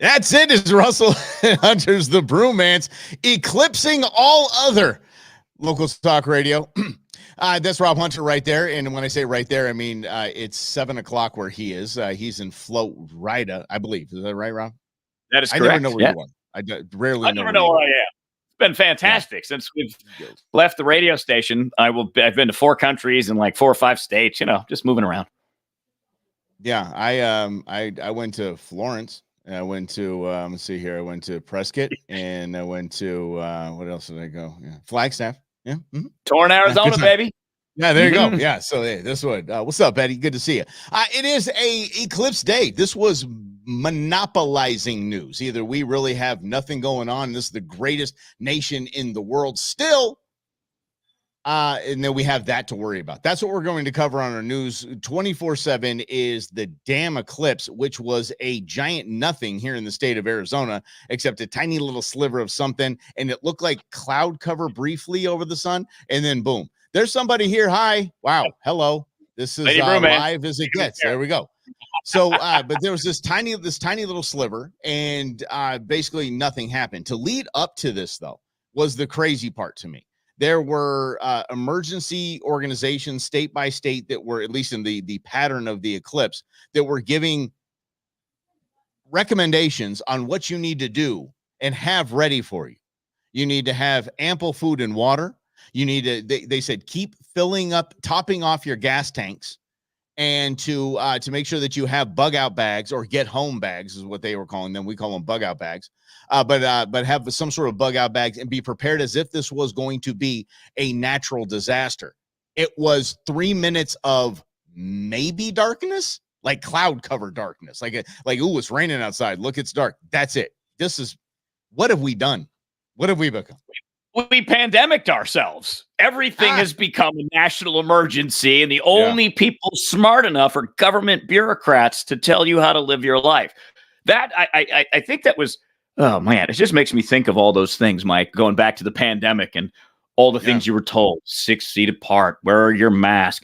That's it. Is Russell Hunter's the Brewmance, eclipsing all other local talk radio. That's Rob Hunter right there. And when I say right there, I mean it's 7 o'clock where he is. He's in Florida, I believe. Is that right, Rob? That is correct. I never know where you are. I rarely never know where I am. It's been fantastic since we've left the radio station. I've been to 4 countries and like 4 or 5 states. Just moving around. Yeah, I went to Florence. I went to let's see here. I went to Prescott, and I went to what else did I go? Yeah, Flagstaff. Yeah, Torrance, Arizona, baby. Yeah, there you go. Yeah, so hey, this one. What's up, Betty? Good to see you. It is a Eclipse day. This was monopolizing news. Either we really have nothing going on. This is the greatest nation in the world still. And then we have that to worry about. That's what we're going to cover on our news 24/7 is the damn eclipse, which was a giant nothing here in the state of Arizona, except a tiny little sliver of something. And it looked like cloud cover briefly over the sun. And then boom, there's somebody here. Hi. Wow. Hello. This is live as it gets. There we go. So, but there was this tiny little sliver, and basically nothing happened. To lead up to this, though, was the crazy part to me. There were emergency organizations, state by state, that were, at least in the pattern of the eclipse, that were giving recommendations on what you need to do and have ready for you. You need to have ample food and water. You need to, they said, keep filling up, topping off your gas tanks, and to make sure that you have bug out bags, or get home bags is what they were calling them. We call them bug out bags. But have some sort of bug out bags and be prepared as if this was going to be a natural disaster. It was 3 minutes of maybe darkness, like cloud covered darkness, like ooh, it's raining outside. Look, it's dark. That's it. This is, what have we done? What have we become? We pandemiced ourselves. Everything has become a national emergency, and the only people smart enough are government bureaucrats to tell you how to live your life. That I think that was, oh man, it just makes me think of all those things, Mike, going back to the pandemic and all the things you were told, 6 feet apart, wear your mask.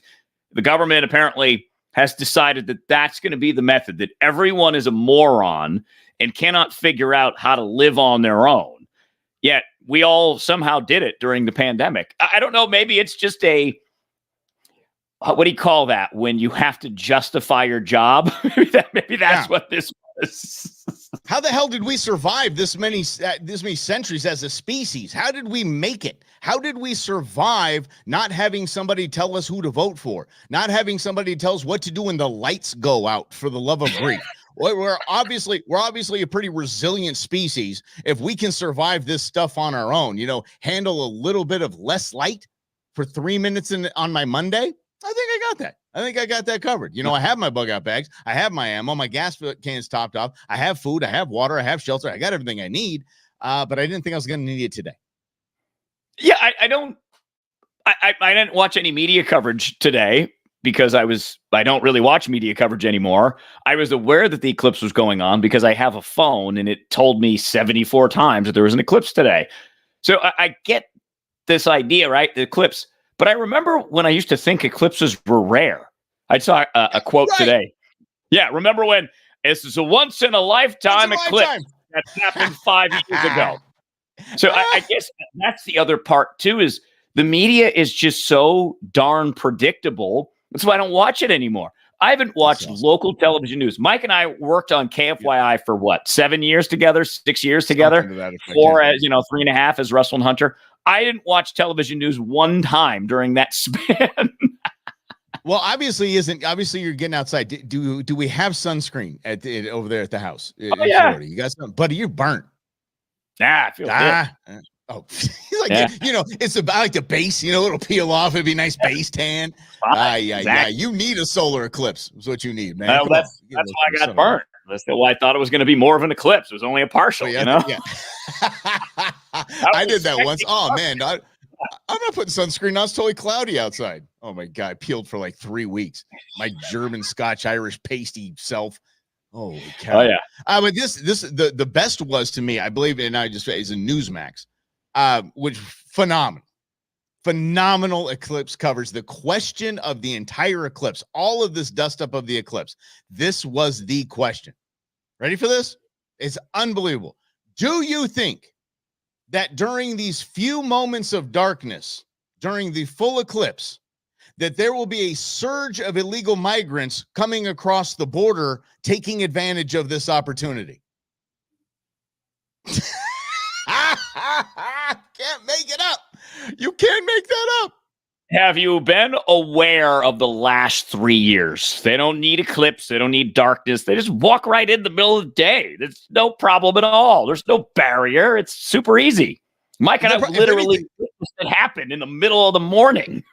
The government apparently has decided that that's going to be the method, that everyone is a moron and cannot figure out how to live on their own. Yet we all somehow did it during the pandemic. I don't know. Maybe it's just what do you call that? When you have to justify your job? maybe that's what this was. How the hell did we survive this many centuries as a species? How did we make it? How did we survive not having somebody tell us who to vote for? Not having somebody tell us what to do when the lights go out, for the love of grief. We're obviously a pretty resilient species. If we can survive this stuff on our own, handle a little bit of less light for 3 minutes on my Monday, I think I got that. I think I got that covered. I have my bug out bags. I have my ammo. My gas cans topped off. I have food. I have water. I have shelter. I got everything I need. But I didn't think I was going to need it today. Yeah, I didn't watch any media coverage today, because I don't really watch media coverage anymore. I was aware that the eclipse was going on because I have a phone, and it told me 74 times that there was an eclipse today. So I get this idea, right? The eclipse. But I remember when I used to think eclipses were rare. I saw a quote today. Yeah, remember when this is a once in a lifetime eclipse that happened 5 years ago. So I guess that's the other part too, is the media is just so darn predictable. That's why I don't watch it anymore. I haven't watched local television news. Mike and I worked on KFYI for what, 7 years together, 6 years together, 4 as 3.5 as Russell and Hunter. I didn't watch television news one time during that span. Well, obviously you're getting outside. Do we have sunscreen over there at the house? Florida? You got some, buddy? You're burnt. I feel good. Oh, he's like, it's about like the base, it'll peel off. It'd be a nice base tan. Yeah. You need a solar eclipse. Is what you need, man. Well, that's why I got burnt. That's why I thought it was going to be more of an eclipse. It was only a partial, Yeah. I did that once. Oh man, I'm not putting sunscreen on. It's totally cloudy outside. Oh my God, I peeled for like 3 weeks. My German, Scotch, Irish pasty self. Holy cow. Oh yeah. But the best was, to me, I believe, and I just is a Newsmax. Which phenomenal eclipse covers the question of the entire eclipse, all of this dust up of the eclipse. This was the question. Ready for this? It's unbelievable. Do you think that during these few moments of darkness, during the full eclipse, that there will be a surge of illegal migrants coming across the border, taking advantage of this opportunity? Can't make it up. You can't make that up. Have you been aware of the last 3 years? They don't need eclipse. They don't need darkness. They just walk right in the middle of the day. There's no problem at all. There's no barrier. It's super easy. Mike and I literally witnessed it happen in the middle of the morning.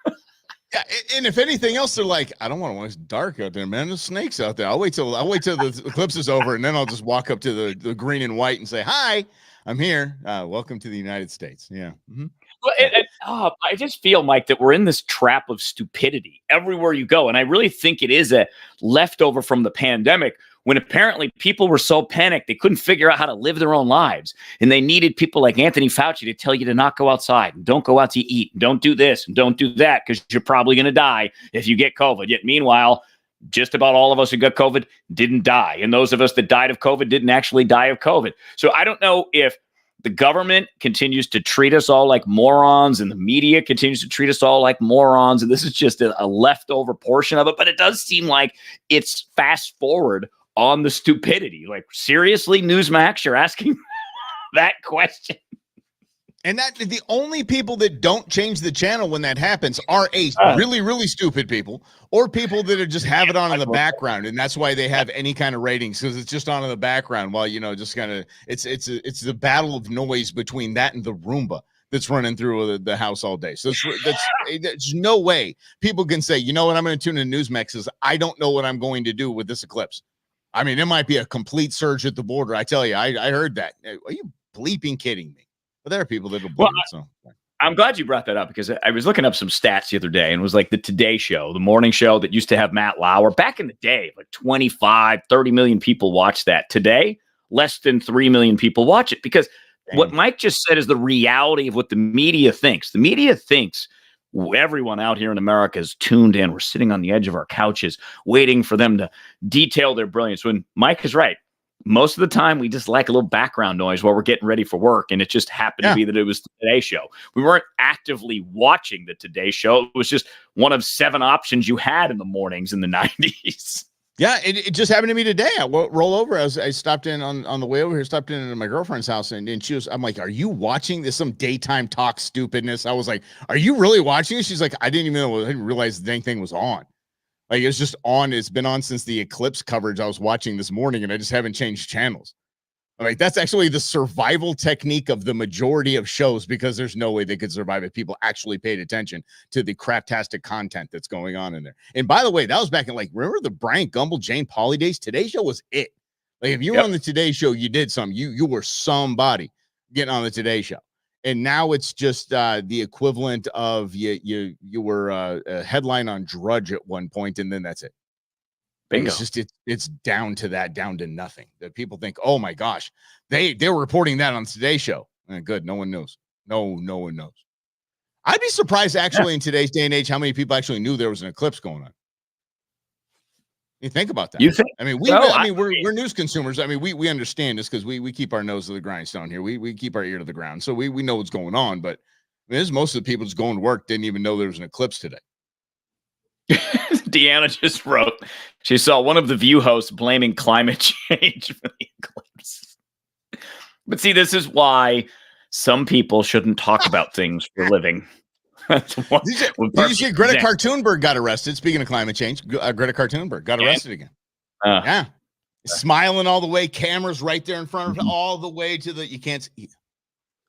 Yeah, and if anything else, they're like, I don't want to watch it's dark out there, man. There's snakes out there. I'll wait till the eclipse is over, and then I'll just walk up to the green and white and say, "Hi, I'm here. Welcome to the United States." Yeah. Mm-hmm. Well, I just feel, Mike, that we're in this trap of stupidity everywhere you go. And I really think it is a leftover from the pandemic when apparently people were so panicked they couldn't figure out how to live their own lives. And they needed people like Anthony Fauci to tell you to not go outside and don't go out to eat and don't do this and don't do that because you're probably going to die if you get COVID. Yet meanwhile, just about all of us who got COVID didn't die. And those of us that died of COVID didn't actually die of COVID. So I don't know if the government continues to treat us all like morons and the media continues to treat us all like morons. And this is just a leftover portion of it. But it does seem like it's fast forward on the stupidity. Like, seriously, Newsmax, you're asking that question? And that the only people that don't change the channel when that happens are really, really stupid people or people that are just have it on in the background. And that's why they have any kind of ratings, because it's just on in the background while, just kind of it's the battle of noise between that and the Roomba that's running through the house all day. So there's no way people can say, you know what, I'm going to tune in Newsmax because I don't know what I'm going to do with this eclipse. I mean, it might be a complete surge at the border. I tell you, I heard that. Are you bleeping kidding me? But there are people that will believe it. So I'm glad you brought that up because I was looking up some stats the other day and it was like the Today Show, the morning show that used to have Matt Lauer back in the day, like 25, 30 million people watch that. Today, less than 3 million people watch it because what Mike just said is the reality of what the media thinks. The media thinks everyone out here in America is tuned in. We're sitting on the edge of our couches waiting for them to detail their brilliance. When Mike is right. Most of the time, we just like a little background noise while we're getting ready for work. And it just happened to be that it was the Today Show. We weren't actively watching the Today Show. It was just one of 7 options you had in the mornings in the 90s. Yeah, it just happened to me today. I roll over. I stopped in on the way over here, stopped in my girlfriend's house. And I'm like, are you watching this? Some daytime talk stupidness. I was like, are you really watching it? She's like, I didn't realize the dang thing was on. Like, it's just on. It's been on since the eclipse coverage I was watching this morning, and I just haven't changed channels. Like, that's actually the survival technique of the majority of shows because there's no way they could survive if people actually paid attention to the craptastic content that's going on in there. And by the way, that was back in, like, remember the Bryant Gumbel, Jane Pauley days? Today Show was it. Like, if you were on the Today Show, you did something. You were somebody getting on the Today Show. And now it's just the equivalent of you were a headline on Drudge at one point, and then that's it. Bingo. It's just it's down to nothing. That people think, oh my gosh, they were reporting that on Today's Show. Good, no one knows. No one knows. I'd be surprised actually in today's day and age how many people actually knew there was an eclipse going on. You think about that. You think? I mean, we're news consumers. I mean, we understand this because we keep our nose to the grindstone here. We keep our ear to the ground, so we know what's going on. But I mean, most of the people just going to work didn't even know there was an eclipse today. Deanna just wrote she saw one of the View hosts blaming climate change for the eclipse. But see, this is why some people shouldn't talk about things for a living. Did you see Greta Thunberg got arrested? Speaking of climate change, Greta Thunberg got arrested again. Yeah, smiling all the way, cameras right there in front of her, all the way to the. You can't see.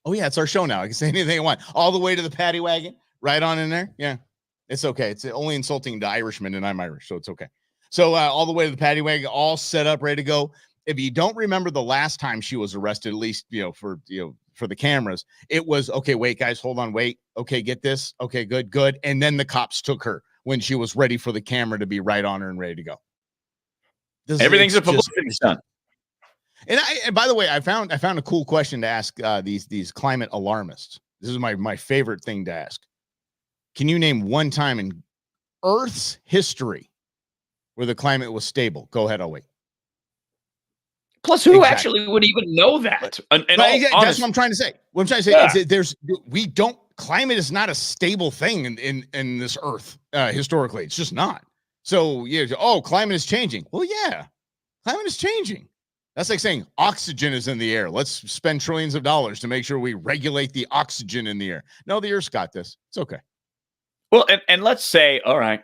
Oh yeah, it's our show now. I can say anything I want. All the way to the paddy wagon, right on in there. Yeah, it's okay. It's only insulting to Irishmen, and I'm Irish, so it's okay. So all the way to the paddy wagon, all set up, ready to go. If you don't remember the last time she was arrested, at least for the cameras, it was, okay, wait, guys, hold on, wait. Okay, get this. Okay, good. And then the cops took her when she was ready for the camera to be right on her and ready to go. Everything's a publicity stunt. And by the way, I found a cool question to ask these climate alarmists. This is my favorite thing to ask. Can you name one time in Earth's history where the climate was stable? Go ahead, I'll wait. Plus, who actually would even know that? That's what I'm trying to say. What I'm trying to say is that climate is not a stable thing in this earth historically. It's just not. So climate is changing. Well, yeah, climate is changing. That's like saying oxygen is in the air. Let's spend trillions of dollars to make sure we regulate the oxygen in the air. No, the Earth's got this. It's okay. Well, and let's say, all right,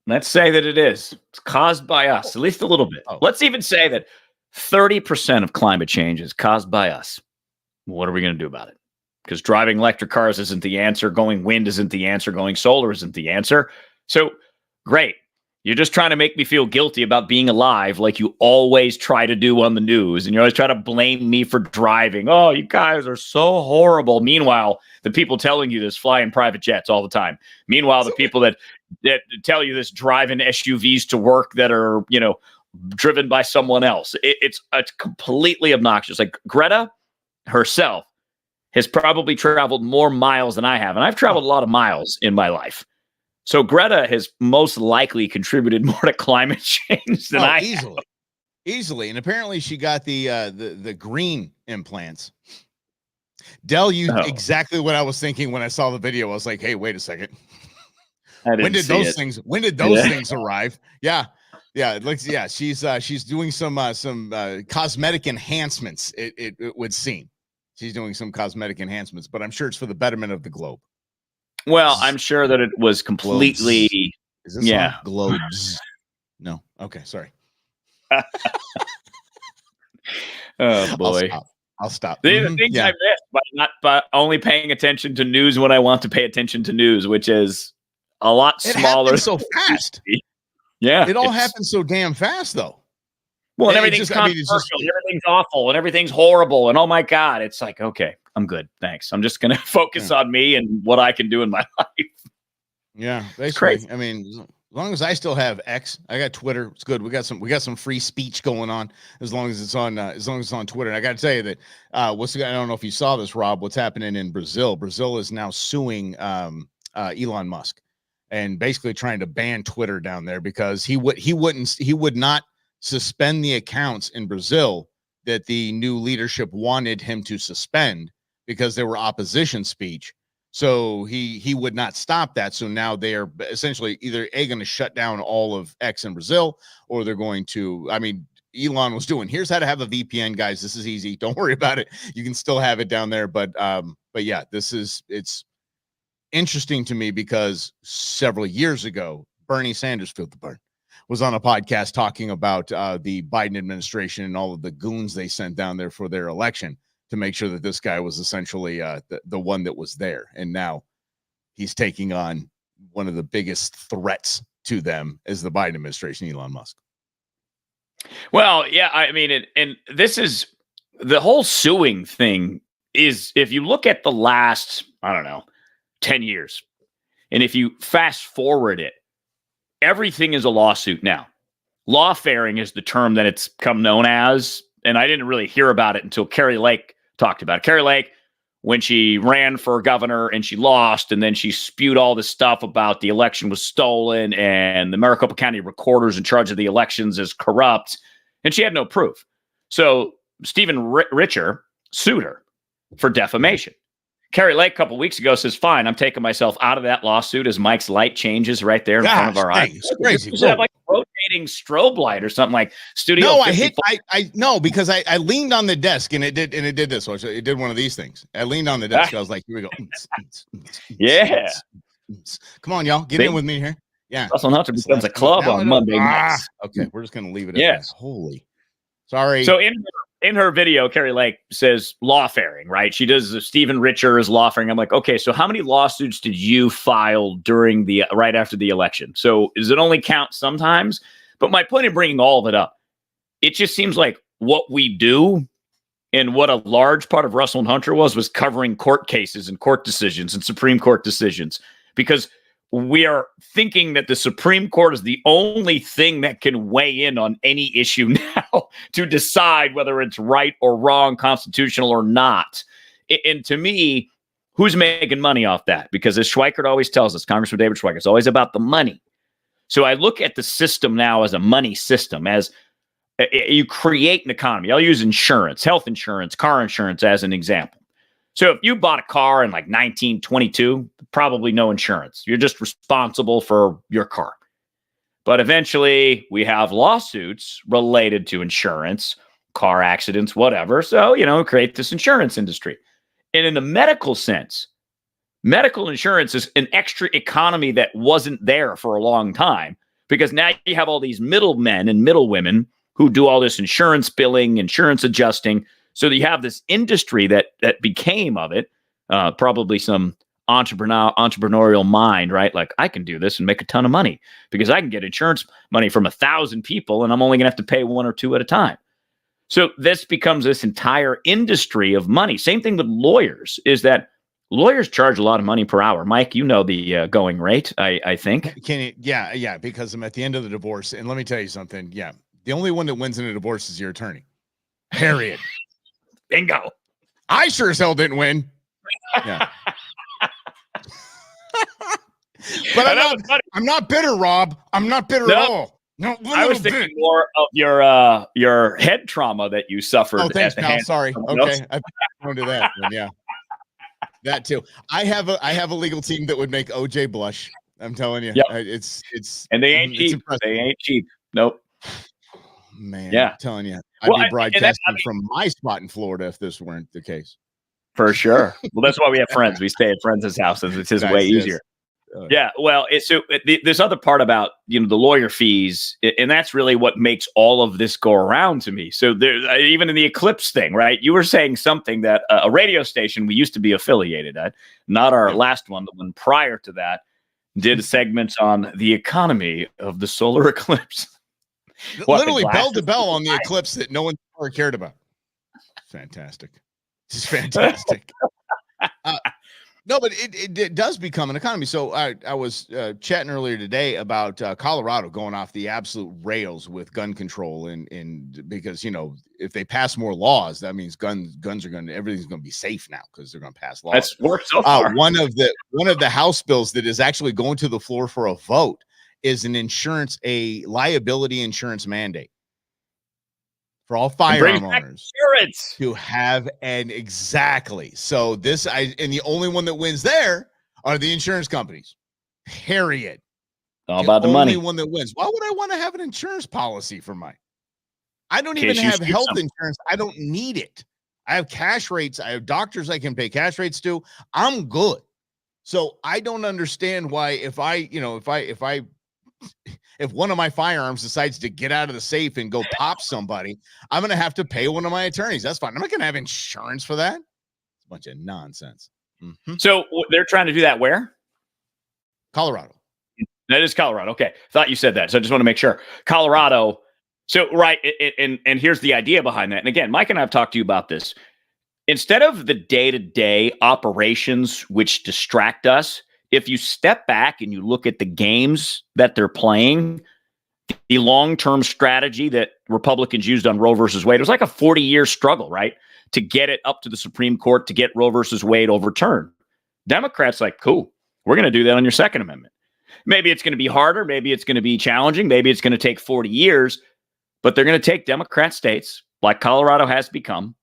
let's say that it is. It's caused by us, at least a little bit. Let's even say that 30% of climate change is caused by us. What are we going to do about it? Because driving electric cars isn't the answer. Going wind isn't the answer. Going solar isn't the answer. So, great. You're just trying to make me feel guilty about being alive like you always try to do on the news. And you always try to blame me for driving. Oh, you guys are so horrible. Meanwhile, the people telling you this fly in private jets all the time. Meanwhile, the people that tell you this drive in SUVs to work that are, driven by someone else. It's completely obnoxious. Like Greta herself has probably traveled more miles than I have. And I've traveled a lot of miles in my life. So Greta has most likely contributed more to climate change than I have. Easily. And apparently she got the green implants. Dell used exactly what I was thinking when I saw the video. I was like, hey, wait a second. When did those things arrive? Yeah. Yeah, it looks. Yeah, she's doing some cosmetic enhancements. It would seem she's doing some cosmetic enhancements, but I'm sure it's for the betterment of the globe. Well, I'm sure that it was completely. Globes. Is this globes? No. Okay, sorry. Oh boy, I'll stop. The things I missed by only paying attention to news when I want to pay attention to news, which is a lot smaller. So fast. Yeah, it all happens so damn fast, though. Well, and everything's controversial, and everything's awful, and everything's horrible, and oh my god, it's like, okay, I'm good, thanks. I'm just gonna focus on me and what I can do in my life. Yeah, basically. Crazy. I mean, as long as I still have X, I got Twitter. It's good. We got some free speech going on as long as it's on Twitter. And I got to tell you that I don't know if you saw this, Rob. What's happening in Brazil? Brazil is now suing Elon Musk. And basically trying to ban Twitter down there because he would not suspend the accounts in Brazil that the new leadership wanted him to suspend because they were opposition speech. So he would not stop that. So now they are essentially either going to shut down all of X in Brazil, or they're going to. I mean, Elon was doing. Here's how to have a VPN, guys. This is easy. Don't worry about it. You can still have it down there. But yeah, it's interesting to me because several years ago, Bernie Sanders was on a podcast talking about the Biden administration and all of the goons they sent down there for their election to make sure that this guy was essentially the one that was there. And now he's taking on one of the biggest threats to them as the Biden administration, Elon Musk. Well, yeah, I mean, and this is the whole suing thing is, if you look at the last, 10 years. And if you fast forward it, everything is a lawsuit now. Lawfaring is the term that it's come known as. And I didn't really hear about it until Carrie Lake talked about it. Carrie Lake, when she ran for governor and she lost, and then she spewed all this stuff about the election was stolen and the Maricopa County recorders in charge of the elections is corrupt. And she had no proof. So Stephen Richer sued her for defamation. Carrie Lake a couple of weeks ago says, fine, I'm taking myself out of that lawsuit as Mike's light changes right there in front of our eyes. It's crazy. It's like a rotating strobe light or something like Studio. No, because I leaned on the desk and it did this. So it did one of these things. I leaned on the desk. I was like, here we go. Yeah. Come on, y'all. Get in with me here. Yeah. Russell Hunter becomes a club on Monday nights. Okay. We're just going to leave it at that. Holy. Sorry. So in her video, Carrie Lake says lawfaring, right? She does Stephen Richer as lawfaring. I'm like, okay, so how many lawsuits did you file during right after the election? So does it only count sometimes? But my point in bringing all of it up, it just seems like what we do and what a large part of Russell and Hunter was covering court cases and court decisions and Supreme Court decisions, because we are thinking that the Supreme Court is the only thing that can weigh in on any issue now to decide whether it's right or wrong, constitutional or not. And to me, who's making money off that? Because as Schweikert always tells us, Congressman David Schweikert, it's always about the money. So I look at the system now as a money system, as You create an economy. I'll use insurance, health insurance, car insurance as an example. So if you bought a car in like 1922, probably no insurance. You're just responsible for your car. But eventually we have lawsuits related to insurance, car accidents, whatever. So, create this insurance industry. And in the medical sense, medical insurance is an extra economy that wasn't there for a long time, because now you have all these middlemen and middlewomen who do all this insurance billing, insurance adjusting. So that you have this industry that became of it, probably some entrepreneurial mind, right? Like, I can do this and make a ton of money because I can get insurance money from 1,000 people and I'm only going to have to pay one or two at a time. So this becomes this entire industry of money. Same thing with lawyers, is that lawyers charge a lot of money per hour. Mike, you know the going rate, I think. Yeah, because I'm at the end of the divorce. And let me tell you something. Yeah, the only one that wins in a divorce is your attorney. Period. Bingo. I sure as hell didn't win. Yeah. But I'm not bitter, Rob. I'm not bitter at all. No, I was thinking more of your head trauma that you suffered. Oh, thanks, pal. Sorry. Okay, I've gone to that one. Yeah, that too. I have a legal team that would make OJ blush. I'm telling you. Yep. It's and they ain't cheap. Impressive. They ain't cheap. Nope. Man, yeah. I'm telling you, I'd be broadcasting from my spot in Florida if this weren't the case. For sure. Well, that's why we have friends. We stay at friends' houses. It's just way easier. Yeah. Well, this other part about, the lawyer fees, and that's really what makes all of this go around to me. So there, even in the Eclipse thing, right? You were saying something that a radio station we used to be affiliated at, not our last one, the one prior to that, did segments on the economy of the solar eclipse. Literally bell to bell on the eclipse that no one ever cared about. Fantastic. It's fantastic. No, but it does become an economy. So I was chatting earlier today about Colorado going off the absolute rails with gun control, and because if they pass more laws, that means guns are everything's going to be safe now because they're going to pass laws. That's worked so far. One of the House bills that is actually going to the floor for a vote is a liability insurance mandate for all firearm owners to have exactly. So and the only one that wins there are the insurance companies. Period. All about the money. The only one that wins. Why would I want to have an insurance policy for I don't even have health insurance. I don't need it. I have cash rates. I have doctors I can pay cash rates to. I'm good. So I don't understand why if one of my firearms decides to get out of the safe and go pop somebody, I'm going to have to pay one of my attorneys. That's fine. I'm not going to have insurance for that. It's a bunch of nonsense. Mm-hmm. So they're trying to do that where? Colorado. That is Colorado. Okay. Thought you said that. So I just want to make sure. Colorado. So, right. And here's the idea behind that. And again, Mike and I have talked to you about this. Instead of the day-to-day operations, which distract us, if you step back and you look at the games that they're playing, the long-term strategy that Republicans used on Roe versus Wade, it was like a 40-year struggle, right? To get it up to the Supreme Court, to get Roe versus Wade overturned. Democrats like, cool, we're going to do that on your Second Amendment. Maybe it's going to be harder. Maybe it's going to be challenging. Maybe it's going to take 40 years, but they're going to take Democrat states like Colorado has become,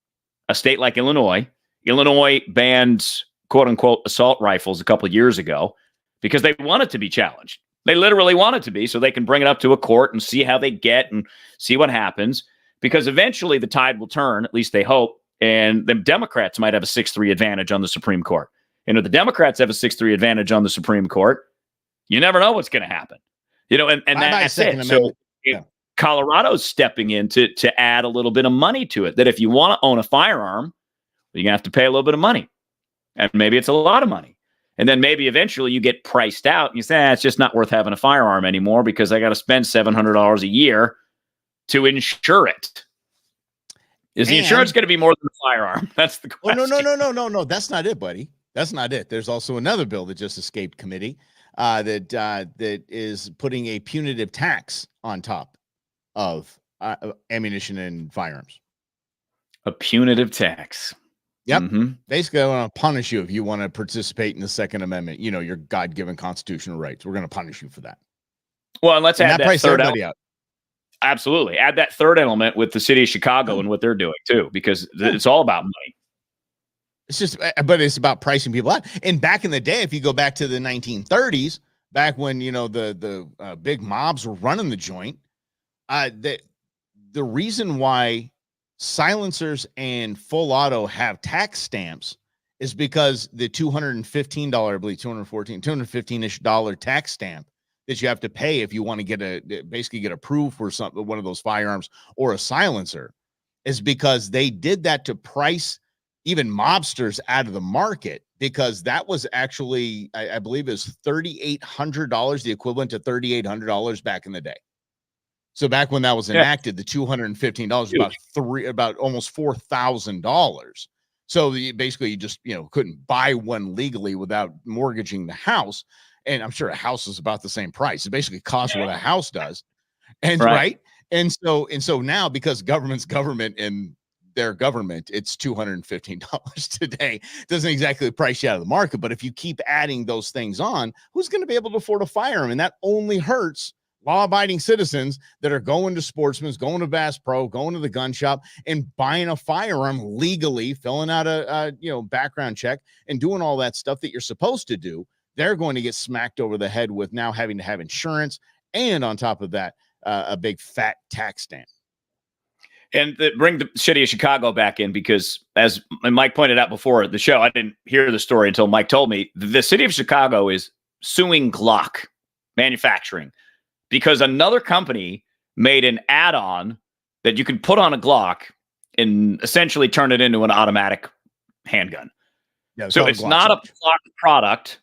a state like Illinois. Illinois banned quote unquote assault rifles a couple of years ago because they want it to be challenged. They literally want it to be so they can bring it up to a court and see how they get and see what happens, because eventually the tide will turn, at least they hope, and the Democrats might have a 6-3 advantage on the Supreme Court. And if the Democrats have a 6-3 advantage on the Supreme Court, you never know what's going to happen. And that's it. So Colorado's stepping in to add a little bit of money to it, that if you want to own a firearm, you're going to have to pay a little bit of money. And maybe it's a lot of money. And then maybe eventually you get priced out and you say, it's just not worth having a firearm anymore because I got to spend $700 a year to insure it. Is the insurance going to be more than the firearm? That's the question. Oh, no. That's not it, buddy. That's not it. There's also another bill that just escaped committee that is putting a punitive tax on top of ammunition and firearms. A punitive tax. Yep. Mm-hmm. Basically, I want to punish you if you want to participate in the Second Amendment, your God-given constitutional rights. We're going to punish you for that. Well, and let's add that third element. absolutely. Add that third element with the city of Chicago and what they're doing too, because it's all about money. It's just, but it's about pricing people out. And back in the day, if you go back to the 1930s, back when, the big mobs were running the joint, the reason why silencers and full auto have tax stamps is because the $215, I believe, $215-ish tax stamp that you have to pay if you want to get approved for one of those firearms or a silencer, is because they did that to price even mobsters out of the market, because that was actually, I believe, is $3,800, the equivalent to $3,800 back in the day. So back when that was enacted, the $215 was about almost $4,000. So basically, you just couldn't buy one legally without mortgaging the house. And I'm sure a house is about the same price. It basically costs what a house does, and right. And so now, because government's government and their government, it's $215 today. Doesn't exactly price you out of the market, but if you keep adding those things on, who's going to be able to afford a firearm? And that only hurts law-abiding citizens that are going to Sportsman's, going to Bass Pro, going to the gun shop, and buying a firearm legally, filling out a background check, and doing all that stuff that you're supposed to do. They're going to get smacked over the head with now having to have insurance, and on top of that, a big fat tax stamp. And bring the city of Chicago back in, because as Mike pointed out before the show, I didn't hear the story until Mike told me, the city of Chicago is suing Glock Manufacturing because another company made an add-on that you can put on a Glock and essentially turn it into an automatic handgun. Yeah, so it's not a Glock product,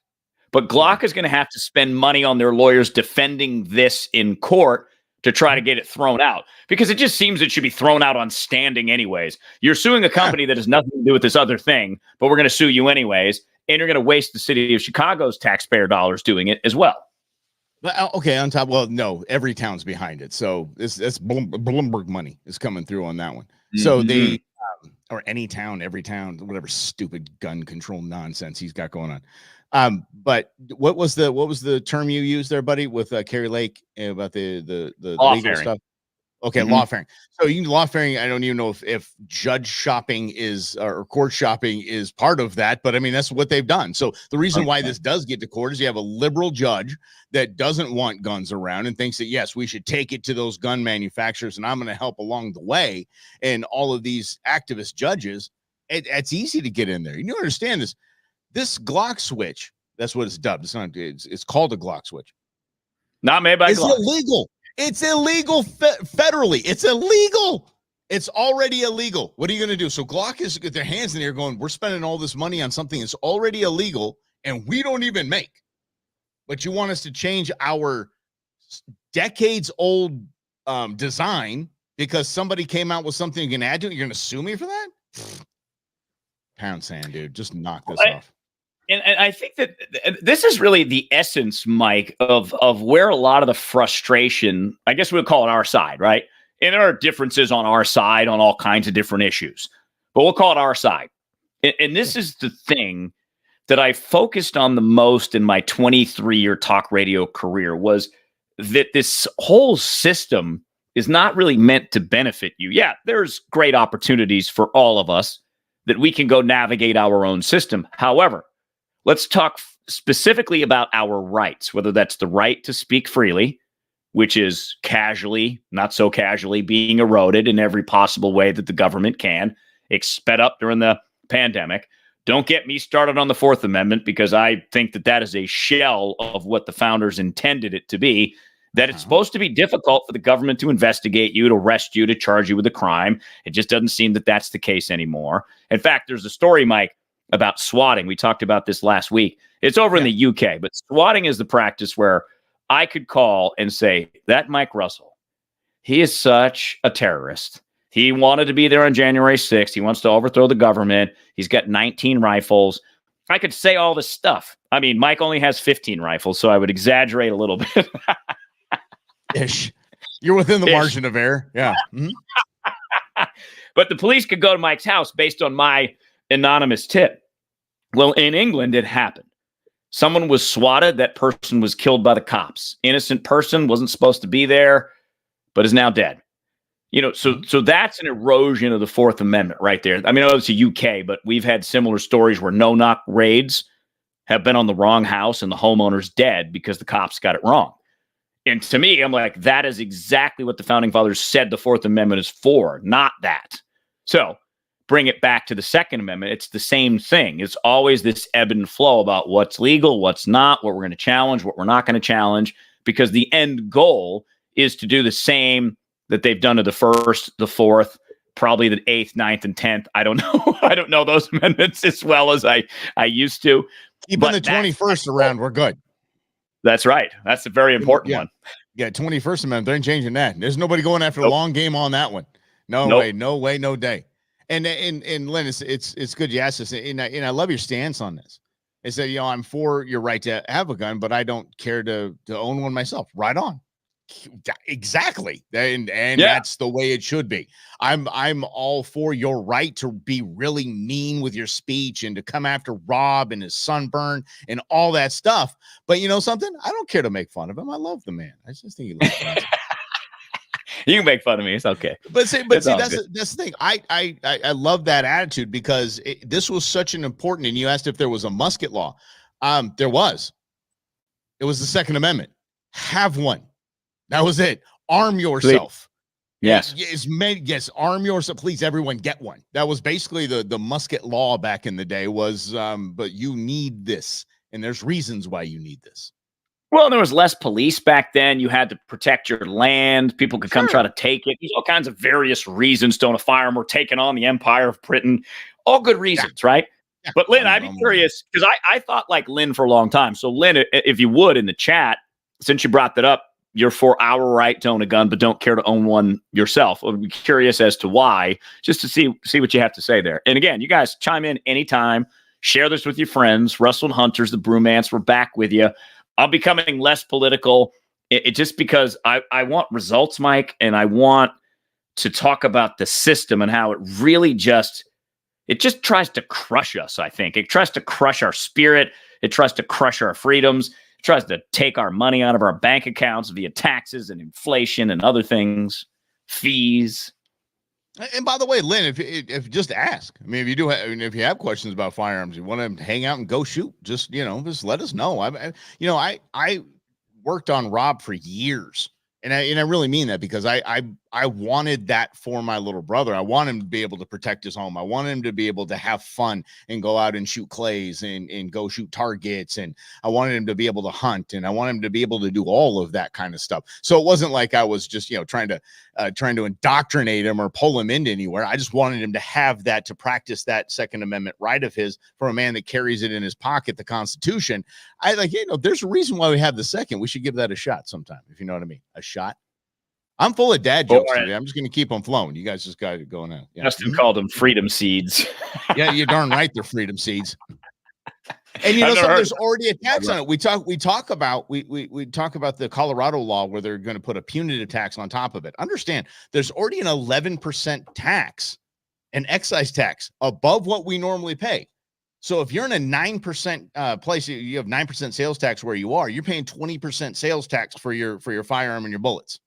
but Glock is going to have to spend money on their lawyers defending this in court to try to get it thrown out, because it just seems it should be thrown out on standing anyways. You're suing a company that has nothing to do with this other thing, but we're going to sue you anyways, and you're going to waste the city of Chicago's taxpayer dollars doing it as well. Okay, on top, well, no, every town's behind it, so it's Bloomberg money is coming through on that one. Mm-hmm. So they, or any town, every town, whatever stupid gun control nonsense he's got going on. But what was the term you used there, buddy, with Carrie Lake about the legal stuff? Okay, lawfaring. So lawfaring, I don't even know if judge shopping is or court shopping is part of that, but I mean, that's what they've done. So the reason why this does get to court is you have a liberal judge that doesn't want guns around and thinks that, yes, we should take it to those gun manufacturers, and I'm going to help along the way. And all of these activist judges, it's easy to get in there. You understand this. This Glock switch, that's what it's dubbed. It's called a Glock switch. Not made by Glock. It's illegal. It's illegal federally. It's illegal. It's already illegal. What are you going to do? So Glock is with their hands in the air going, we're spending all this money on something that's already illegal and we don't even make. But you want us to change our decades-old design because somebody came out with something you can add to it? You're going to sue me for that? Pound sand, dude. Just knock this off. And I think that this is really the essence, Mike, of where a lot of the frustration, I guess we'll call it our side, right? And there are differences on our side on all kinds of different issues, but we'll call it our side. And this is the thing that I focused on the most in my 23-year talk radio career, was that this whole system is not really meant to benefit you. Yeah, there's great opportunities for all of us that we can go navigate our own system. However, let's talk specifically about our rights, whether that's the right to speak freely, which is casually, not so casually, being eroded in every possible way that the government can, sped up during the pandemic. Don't get me started on the Fourth Amendment, because I think that is a shell of what the founders intended it to be, that it's supposed to be difficult for the government to investigate you, to arrest you, to charge you with a crime. It just doesn't seem that that's the case anymore. In fact, there's a story, Mike, about swatting. We talked about this last week. It's over in the UK, but swatting is the practice where I could call and say, that Mike Russell, he is such a terrorist. He wanted to be there on January 6th. He wants to overthrow the government. He's got 19 rifles. I could say all this stuff. I mean, Mike only has 15 rifles, so I would exaggerate a little bit. Ish. You're within the margin of error. Yeah. Mm-hmm. But the police could go to Mike's house based on my anonymous tip. Well, in England, it happened. Someone was swatted. That person was killed by the cops. Innocent person, wasn't supposed to be there. but is now dead. So that's an erosion of the Fourth Amendment right there. I mean, obviously UK, but we've had similar stories where no-knock raids have been on the wrong house and the homeowner's dead because the cops got it wrong. And to me, I'm like, that is exactly what the Founding Fathers said the Fourth Amendment is for, not that. So bring it back to the Second Amendment. It's the same thing. It's always this ebb and flow about what's legal, what's not, what we're going to challenge, what we're not going to challenge, because the end goal is to do the same that they've done to the First, the Fourth, probably the 8th, 9th, and 10th. I don't know. I don't know those amendments as well as I used to. Keeping the 21st around, we're good. That's right. That's a very important one. Yeah, 21st Amendment. They ain't changing that. There's nobody going after a long game on that one. No way, no day. And Lynn, it's good you asked this, and I love your stance on this. It's that I'm for your right to have a gun, but I don't care to own one myself. Right on. Exactly. And that's the way it should be. I'm all for your right to be really mean with your speech and to come after Rob and his sunburn and all that stuff. But you know something? I don't care to make fun of him. I love the man. I just think he looks fun. You can make fun of me. It's okay. But see, that's the thing. I love that attitude because this was such an important, and you asked if there was a musket law. There was. It was the Second Amendment. Have one. That was it. Arm yourself. Yes. Yes. Arm yourself. Please, everyone get one. That was basically the musket law back in the day was, but you need this. And there's reasons why you need this. Well, there was less police back then. You had to protect your land. People could come try to take it. There's all kinds of various reasons to own a firearm or taking on the Empire of Britain. All good reasons, right? Yeah. But Lynn, I'd be curious because I thought like Lynn for a long time. So Lynn, if you would in the chat, since you brought that up, you're for our right to own a gun, but don't care to own one yourself. I'd be curious as to why, just to see what you have to say there. And again, you guys chime in anytime. Share this with your friends. Russell and Hunters, the Brewmance, we're back with you. I'm becoming less political. It just because I want results, Mike, and I want to talk about the system and how it really just tries to crush us, I think. It tries to crush our spirit. It tries to crush our freedoms. It tries to take our money out of our bank accounts via taxes and inflation and other things, fees. And by the way, Lynn, if just ask. I mean, if you have questions about firearms, you want to hang out and go shoot, just let us know. I worked on Rob for years, and I really mean that because I wanted that for my little brother. I want him to be able to protect his home. I want him to be able to have fun and go out and shoot clays and go shoot targets. And I wanted him to be able to hunt, and I want him to be able to do all of that kind of stuff. So it wasn't like I was just, trying to indoctrinate him or pull him into anywhere. I just wanted him to have that, to practice that Second Amendment right of his for a man that carries it in his pocket, the Constitution. There's a reason why we have the second. We should give that a shot sometime, if you know what I mean. A shot. I'm full of dad jokes today. I'm just going to keep them flowing. You guys just got it going out. Yeah. Justin called them freedom seeds. Yeah, you're darn right. They're freedom seeds. And there's already a tax on it. We talk about the Colorado law where they're going to put a punitive tax on top of it. Understand, there's already an 11% tax, an excise tax above what we normally pay. So if you're in a 9% place, you have 9% sales tax where you are, you're paying 20% sales tax for your firearm and your bullets.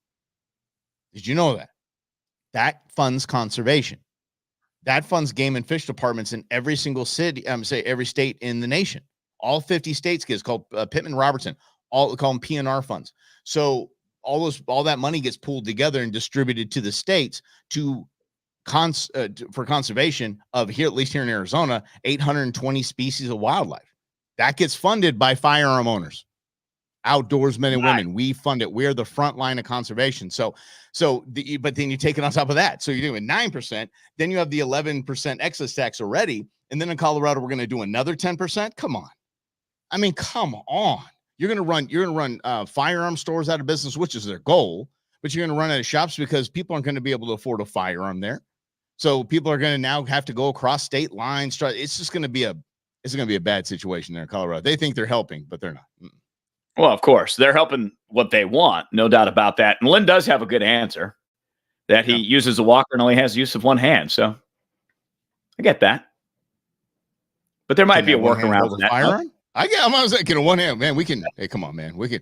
Did you know that? That funds conservation. That funds game and fish departments in every single city, every state in the nation. All 50 states get called Pittman-Robertson. All call them PNR funds. So all that money gets pooled together and distributed to the states for conservation of here, at least here in Arizona, 820 species of wildlife. That gets funded by firearm owners. Outdoorsmen and women, we fund it. We're the front line of conservation. But then you take it on top of that. So you're doing 9%. Then you have the 11% excess tax already. And then in Colorado, we're going to do another 10%. Come on. I mean, come on. You're going to run firearm stores out of business, which is their goal. But you're going to run out of shops because people aren't going to be able to afford a firearm there. So people are going to now have to go across state lines. It's just going to be a bad situation there in Colorado. They think they're helping, but they're not. Well, of course, they're helping what they want, no doubt about that. And Lynn does have a good answer that he uses a walker and only has use of one hand. So I get that. But there might be a workaround for that. Firearm? I'm not saying one hand, man. We can. Hey, come on, man. We can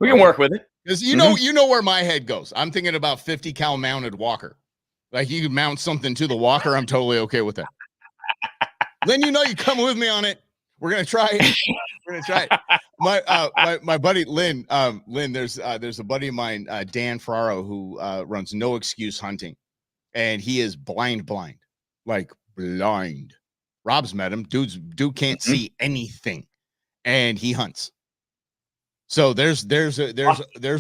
work with it. Because Mhm. you know where my head goes. I'm thinking about 50 cal mounted walker. Like you could mount something to the walker. I'm totally okay with that. Lynn, you come with me on it. We're gonna try it. We're gonna try it. My buddy Lynn, there's a buddy of mine, Dan Ferraro, who runs No Excuse Hunting, and he is blind, like blind. Rob's met him. Dude can't see anything, and he hunts. So there's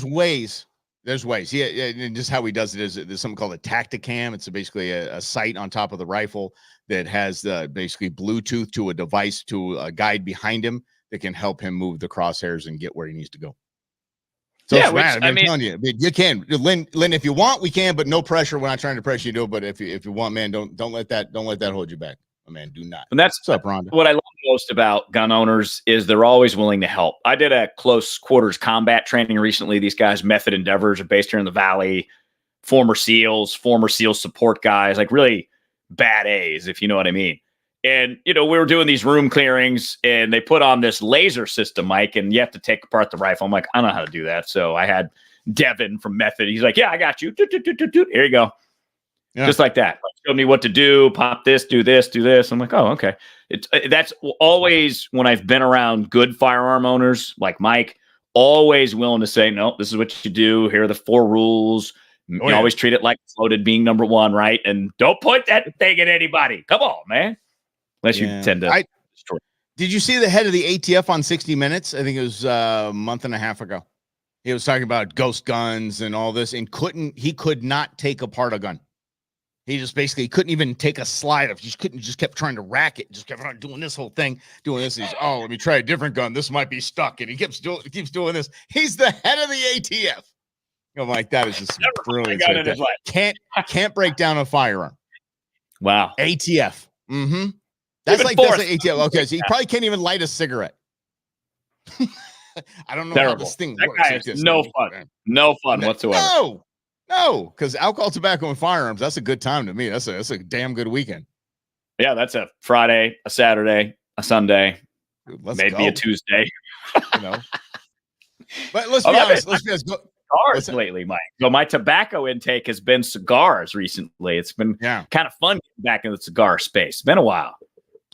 ways. There's ways. Yeah, and just how he does it is there's something called a Tacticam. It's basically a sight on top of the rifle that has basically Bluetooth to a device to a guide behind him that can help him move the crosshairs and get where he needs to go. So Yeah, it's rad. I'm telling you, you can, Lynn, if you want, we can, but no pressure. We're not trying to pressure you to do it. But if you want, man, don't let that hold you back. Man, do not. And that's what's up, Rhonda. What I love most about gun owners is they're always willing to help. I did a close quarters combat training recently. These guys, Method Endeavors, are based here in the Valley. Former SEAL support guys, like really bad A's, if you know what I mean. And, we were doing these room clearings and they put on this laser system, Mike, and you have to take apart the rifle. I'm like, I don't know how to do that. So I had Devin from Method. He's like, yeah, I got you. Here you go. Yeah. Just like that. Showed me what to do. Pop this, do this, do this. I'm like, oh, okay. That's always when I've been around good firearm owners like Mike, always willing to say, no, this is what you do. Here are the 4 rules. You always treat it like floated being number 1, right? And don't point that thing at anybody. Come on, man. Unless you tend to destroy. Did you see the head of the ATF on 60 Minutes? I think it was a month and a half ago. He was talking about ghost guns and all this, and he could not take apart a gun. He just basically couldn't even take a slide of. Just kept trying to rack it. Just kept on doing this whole thing, doing this. He's let me try a different gun. This might be stuck, and he keeps doing this. He's the head of the ATF. I'm like, that is just brilliant. Right, can't break down a firearm. Wow. ATF. Mm-hmm. That's like ATF. Okay, so he probably can't even light a cigarette. I don't know how this thing works. Guy is no fun. No fun whatsoever. No, because alcohol, tobacco, and firearms, that's a good time to me. That's a damn good weekend. Yeah, that's a Friday, a Saturday, a Sunday, maybe a Tuesday. But let's be honest. Cigars lately, Mike. So my tobacco intake has been cigars recently. It's been kind of fun getting back in the cigar space. It's been a while.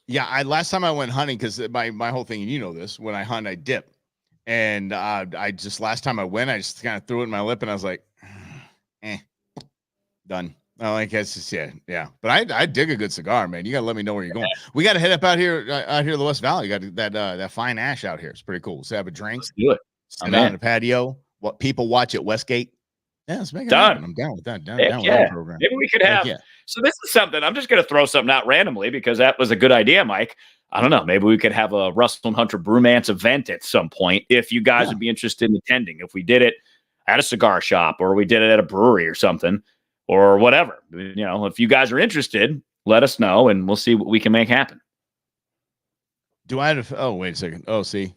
Yeah, last time I went hunting, because my whole thing, and this, when I hunt, I dip. And last time I went, I just kind of threw it in my lip and I was like, done. I like that's just yeah. But I dig a good cigar, man. You gotta let me know where you're going. We gotta head up out here in the West Valley. You got that fine ash out here. It's pretty cool. Let's have a drink. Let's do it. Sit out on the patio. What people watch at Westgate. Yeah, let's make it happen. I'm down with that. Down with that program. Maybe we could have. So this is something. I'm just gonna throw something out randomly because that was a good idea, Mike. I don't know. Maybe we could have a Russell and Hunter Brewmance event at some point if you guys would be interested in attending. If we did it at a cigar shop or we did it at a brewery or something or whatever, if you guys are interested, let us know and we'll see what we can make happen. Do I have to, wait a second. Oh, see.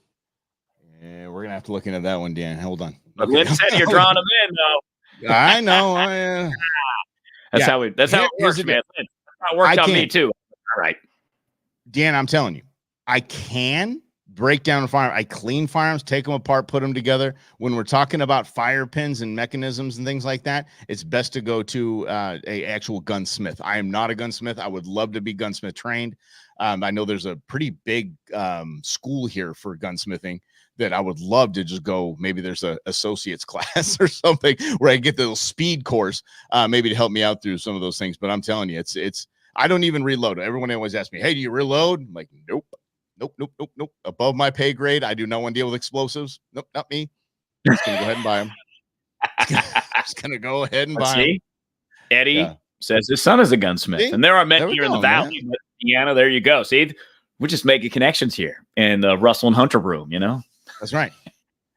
Yeah, we're going to have to look into that one, Dan. Hold on. But Lynn said you're drawing them in, though. I know. That's how it works, man. That's how it worked on me, too. All right. Dan, I'm telling you, I can break down a firearm. I clean firearms, take them apart, put them together. When we're talking about fire pins and mechanisms and things like that, it's best to go to a actual gunsmith. I am not a gunsmith. I would love to be gunsmith trained. I know there's a pretty big school here for gunsmithing that I would love to just go. Maybe there's a associate's class or something where I get the little speed course, maybe to help me out through some of those things. But I'm telling you, it's I don't even reload. Everyone always asks me, hey, do you reload? I'm like, nope. Above my pay grade. I do not want to deal with explosives. Nope, not me. Just going to go ahead and buy them. Just going to go ahead and buy them. Eddie says his son is a gunsmith. And there are men here in the Valley, Indiana. There you go. See, we're just making connections here in the Russell and Hunter room, That's right.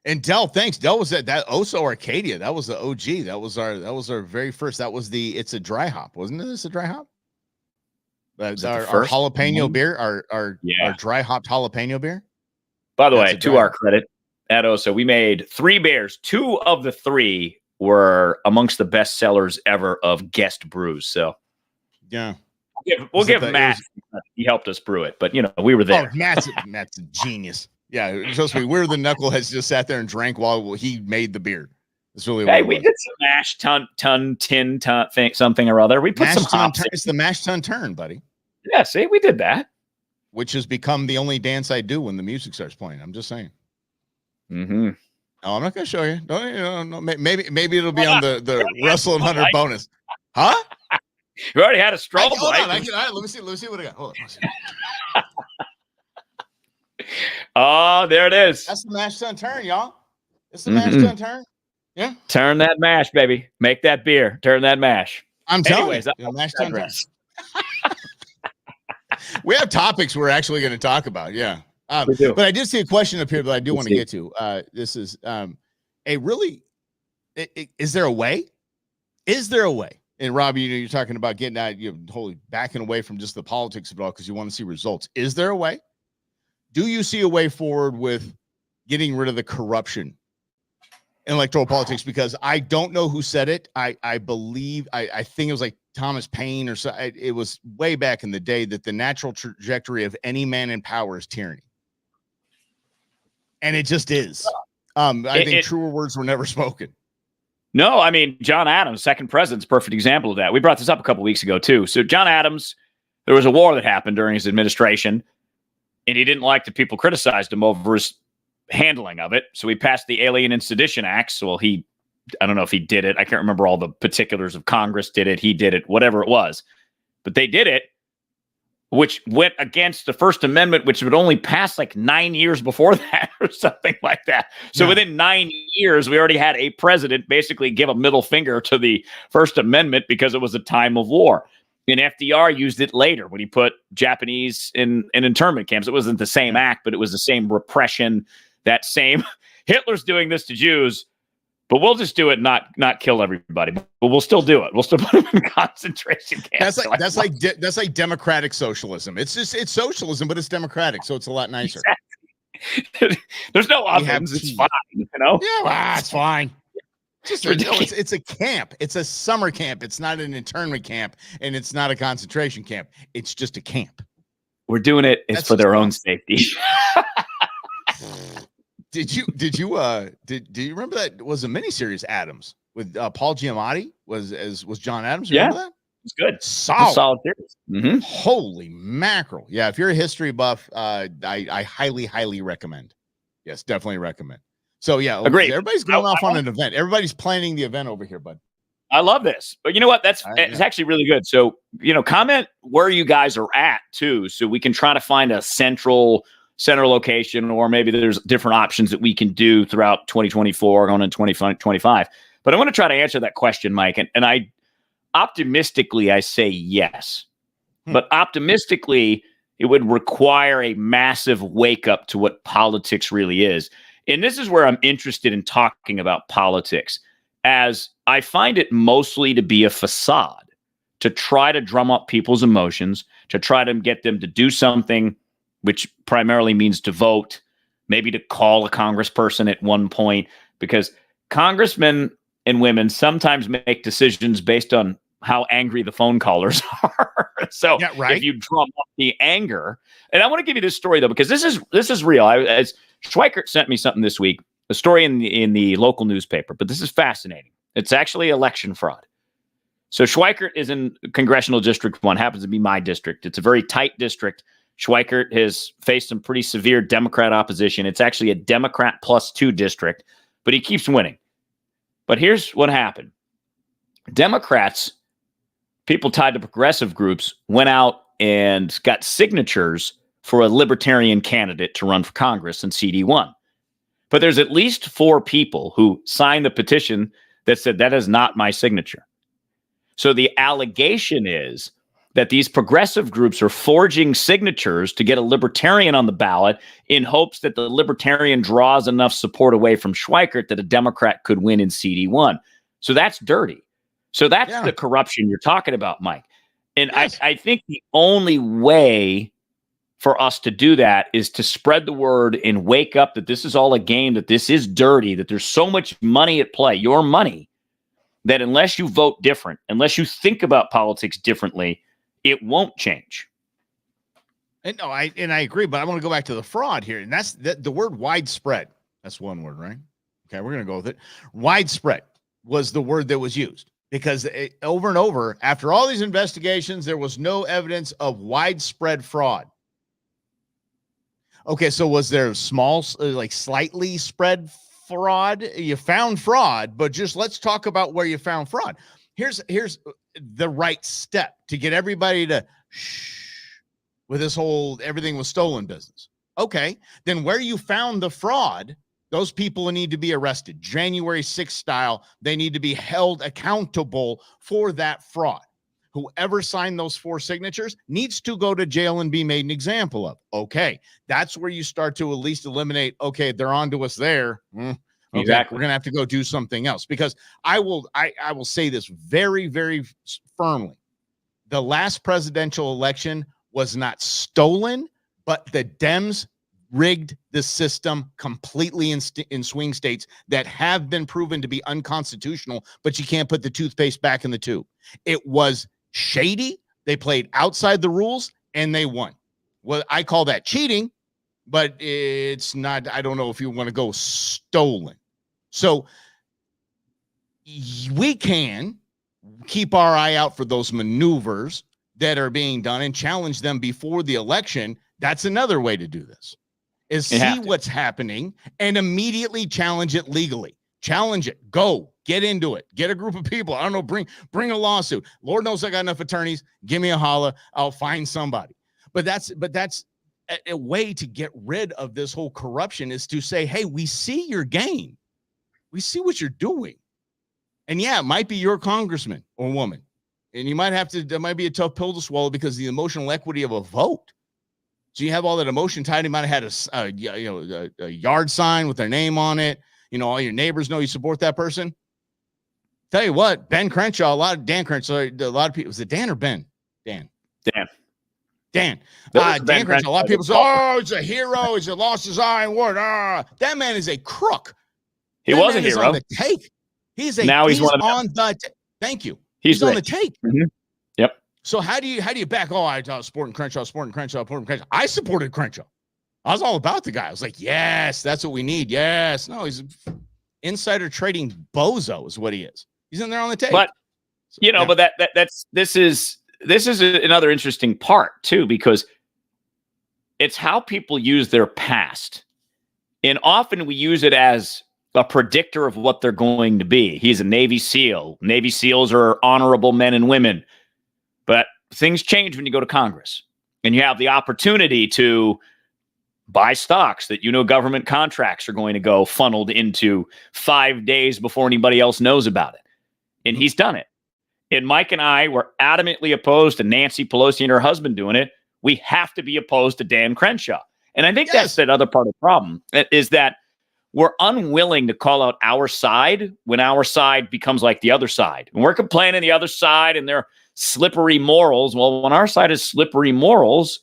And Dell, thanks. Dell was at that Oso Arcadia. That was the OG. That was our very first. That was it's a dry hop, wasn't it? It's a dry hop. Our jalapeno beer, our dry hopped jalapeno beer. By the way, to our credit, at Oso, we made 3 beers. 2 of the 3 were amongst the best sellers ever of guest brews. So, we'll give Matt. He helped us brew it, but we were there. Oh, Matt's a genius. Yeah, trust me, we're the knuckleheads just sat there and drank while he made the beer. That's really Hey, what we it was. did some mash tin thing, something or other. We put Mash some tun hops. turn. It's the mash tun turn, buddy. Yeah, see, we did that. Which has become the only dance I do when the music starts playing. I'm just saying. Mm-hmm. Oh, I'm not going to show you. Don't, no, maybe it'll be Why on not? the Russell and Hunter bonus. Huh? We already had a strobe Hold light. on. All right, let me see what I got. Hold on. Oh, there it is. That's the mash tun turn, y'all. It's the mash tun turn. Yeah. Turn that mash, baby. Make that beer. Turn that mash. I'm telling you. Mash tun turn. We have topics we're actually going to talk about. Yeah. We do. But I did see a question up here that I do want to get to. This is a really, is there a way? Is there a way? And Rob, you're talking about getting out, you're totally backing away from just the politics of it all because you want to see results. Is there a way? Do you see a way forward with getting rid of the corruption in electoral politics? Because I don't know who said it. I believe, I think it was like Thomas Paine or so. It was way back in the day that the natural trajectory of any man in power is tyranny. And it just is. I think truer words were never spoken. No, I mean, John Adams, second president's perfect example of that. We brought this up a couple weeks ago, too. So John Adams, there was a war that happened during his administration, and he didn't like that people criticized him over his handling of it. So he passed the Alien and Sedition Acts. Well, I don't know if he did it. I can't remember all the particulars of Congress did it. He did it, whatever it was. But they did it, which went against the First Amendment, which would only pass like 9 years before that or something like that. So within 9 years, we already had a president basically give a middle finger to the First Amendment because it was a time of war. And FDR used it later when he put Japanese in internment camps. It wasn't the same act, but it was the same repression, that same Hitler's doing this to Jews, but we'll just do it, not kill everybody. But we'll still do it. We'll still put them in concentration camps. That's like democratic socialism. It's socialism, but it's democratic, so it's a lot nicer. Exactly. There's no ovens. It's fine, you know. Yeah, it's fine. It's a camp. It's a summer camp. It's not an internment camp, and it's not a concentration camp. It's just a camp. We're doing it. It's for their own safety. Do you remember that was a miniseries Adams with Paul Giamatti was John Adams? Remember that? It's good. Solid series. Mm-hmm. Holy mackerel. Yeah. If you're a history buff, I highly recommend. Yes, definitely recommend. So yeah, agreed. Everybody's going off on an event. Everybody's planning the event over here, bud. I love this. But you know what? It's actually really good. So, comment where you guys are at too, so we can try to find a center location, or maybe there's different options that we can do throughout 2024 going into 2025. But I want to try to answer that question, Mike. And I optimistically, I say yes. But optimistically, it would require a massive wake up to what politics really is. And this is where I'm interested in talking about politics, as I find it mostly to be a facade to try to drum up people's emotions, to try to get them to do something, which primarily means to vote, maybe to call a congressperson at one point, because congressmen and women sometimes make decisions based on how angry the phone callers are. So if you drum up the anger, and I want to give you this story though, because this is real. As Schweikert sent me something this week, a story in the local newspaper, but this is fascinating. It's actually election fraud. So Schweikert is in Congressional District 1, happens to be my district. It's a very tight district. Schweikert has faced some pretty severe Democrat opposition. It's actually a Democrat +2 district, but he keeps winning. But here's what happened. Democrats, people tied to progressive groups, went out and got signatures for a libertarian candidate to run for Congress in CD1. But there's at least 4 people who signed the petition that said that is not my signature. So the allegation is that these progressive groups are forging signatures to get a libertarian on the ballot in hopes that the libertarian draws enough support away from Schweikert that a Democrat could win in CD1. So that's dirty. So that's the corruption you're talking about, Mike. And yes. I think the only way for us to do that is to spread the word and wake up that this is all a game, that this is dirty, that there's so much money at play, your money, that unless you vote different, unless you think about politics differently, it won't change. And no, I agree, but I want to go back to the fraud here, and that's the word widespread. That's one word, right? Okay, we're going to go with it. Widespread was the word that was used because over and over, after all these investigations, there was no evidence of widespread fraud. Okay, so was there small, like slightly spread fraud? You found fraud, but just let's talk about where you found fraud. Here's the right step to get everybody to shh with this whole everything was stolen business. Okay, then where you found the fraud, those people need to be arrested. January 6th style, they need to be held accountable for that fraud. Whoever signed those 4 signatures needs to go to jail and be made an example of. Okay, that's where you start to at least eliminate, okay, they're on to us there. Okay, Exactly. we're going to have to go do something else. Because I will say this very, very firmly. The last presidential election was not stolen, but the Dems rigged the system completely in swing states that have been proven to be unconstitutional, but you can't put the toothpaste back in the tube. It was shady. They played outside the rules and they won. Well, I call that cheating, but it's not. I don't know if you want to go stolen. So we can keep our eye out for those maneuvers that are being done and challenge them before the election. That's another way to do this, is see what's happening and immediately challenge it legally. Challenge it. Go. Get into it. Get a group of people. I don't know. Bring a lawsuit. Lord knows I got enough attorneys. Give me a holla. I'll find somebody. But that's a way to get rid of this whole corruption, is to say, hey, we see your game. We see what you're doing. And yeah, it might be your congressman or woman. And you might have to, that might be a tough pill to swallow because of the emotional equity of a vote. So you have all that emotion tied. You might have had a yard sign with their name on it. You know, all your neighbors know you support that person. Tell you what, Dan Crenshaw, a lot of people. Was it Dan or Ben? Dan. Dan Crenshaw. A lot of people say, oh, he's a hero. He's lost his eye and word. That man is a crook. He was a hero. On the take. He's on the thank you. He's on the take. Mm-hmm. Yep. So how do you back? Oh, I supporting Crenshaw. I supported Crenshaw. I was all about the guy. I was like, yes, that's what we need. Yes. No, he's insider trading bozo is what he is. He's in there on the take. But this is another interesting part too, because it's how people use their past. And often we use it as a predictor of what they're going to be. He's a Navy SEAL. Navy SEALs are honorable men and women. But things change when you go to Congress. And you have the opportunity to buy stocks that government contracts are going to go funneled into 5 days before anybody else knows about it. And he's done it. And Mike and I were adamantly opposed to Nancy Pelosi and her husband doing it. We have to be opposed to Dan Crenshaw. And I think that's that other part of the problem, is that we're unwilling to call out our side when our side becomes like the other side. And we're complaining the other side and their slippery morals. Well, when our side is slippery morals,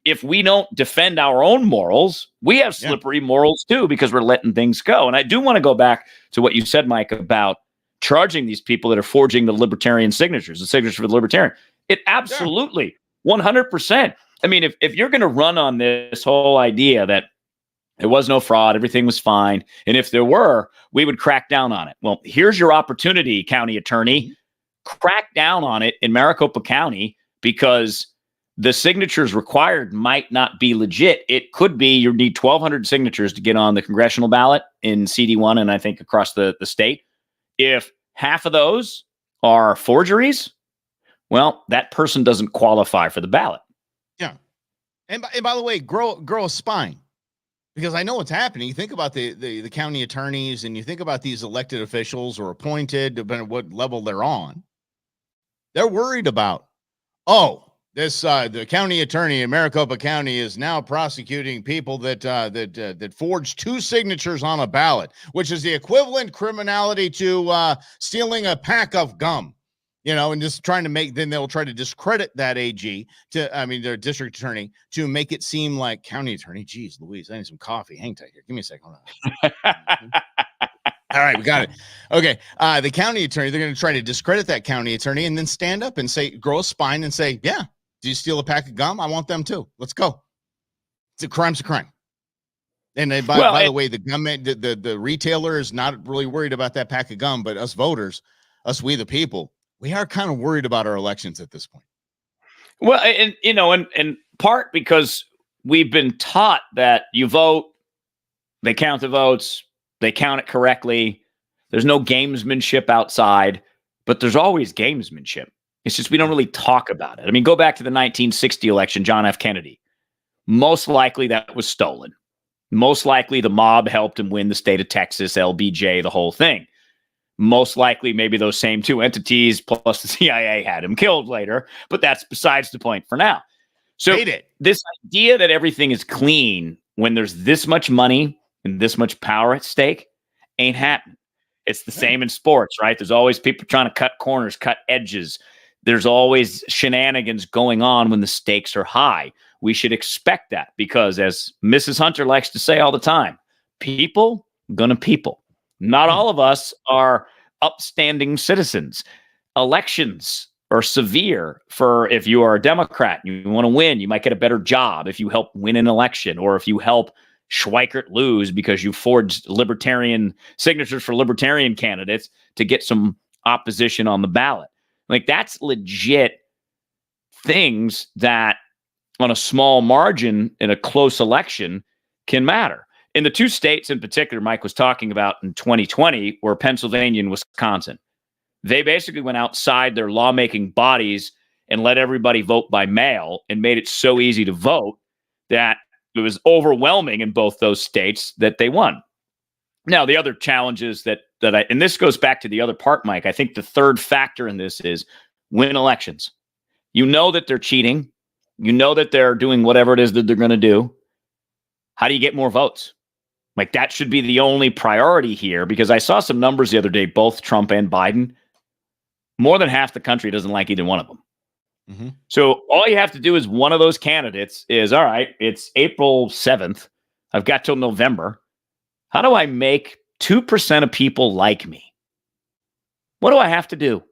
if we don't defend our own morals, we have slippery morals too, because we're letting things go. And I do want to go back to what you said, Mike, about charging these people that are forging the libertarian signatures, the signature for the libertarian. It absolutely, 100%. I mean, if you're going to run on this whole idea that there was no fraud, everything was fine, and if there were, we would crack down on it. Well, here's your opportunity, county attorney. Crack down on it in Maricopa County, because the signatures required might not be legit. It could be you need 1,200 signatures to get on the congressional ballot in CD1 and I think across the state. If half of those are forgeries, well, that person doesn't qualify for the ballot. Yeah. And by the way, grow a spine. Because I know what's happening. You think about the county attorneys and you think about these elected officials or appointed, depending on what level they're on. They're worried about, the county attorney in Maricopa County is now prosecuting people that forged 2 signatures on a ballot, which is the equivalent criminality to stealing a pack of gum. And just trying to then they'll try to discredit that their district attorney, to make it seem like county attorney. Geez, Louise, I need some coffee. Hang tight here. Give me a second. Hold on. All right, we got it. Okay. The county attorney, they're going to try to discredit that county attorney and then stand up and say, grow a spine and say, yeah, did you steal a pack of gum? I want them too. Let's go. Crime's a crime. And then by the way, the government, the retailer is not really worried about that pack of gum, but us voters, we the people, we are kind of worried about our elections at this point. Well, and in part because we've been taught that you vote, they count the votes, they count it correctly. There's no gamesmanship outside, but there's always gamesmanship. It's just we don't really talk about it. I mean, go back to the 1960 election, John F. Kennedy. Most likely that was stolen. Most likely the mob helped him win the state of Texas, LBJ, the whole thing. Most likely maybe those same two entities plus the CIA had him killed later, but that's besides the point for now. So this idea that everything is clean when there's this much money and this much power at stake ain't happening. It's the same in sports, right? There's always people trying to cut corners, cut edges. There's always shenanigans going on when the stakes are high. We should expect that because, as Mrs. Hunter likes to say all the time, people gonna people. Not all of us are upstanding citizens. Elections are severe for if you are a Democrat, you want to win, you might get a better job if you help win an election, or if you help Schweikert lose because you forged libertarian signatures for libertarian candidates to get some opposition on the ballot. Like, that's legit things that on a small margin in a close election can matter. In the two states in particular Mike was talking about in 2020 were Pennsylvania and Wisconsin. They basically went outside their lawmaking bodies and let everybody vote by mail and made it so easy to vote that it was overwhelming in both those states that they won. Now, the other challenges and this goes back to the other part, Mike, I think the third factor in this is win elections. You know that they're cheating. You know that they're doing whatever it is that they're going to do. How do you get more votes? Like, that should be the only priority here, because I saw some numbers the other day, both Trump and Biden. More than half the country doesn't like either one of them. Mm-hmm. So all you have to do is one of those candidates is, all right, it's April 7th. I've got till November. How do I make 2% of people like me? What do I have to do?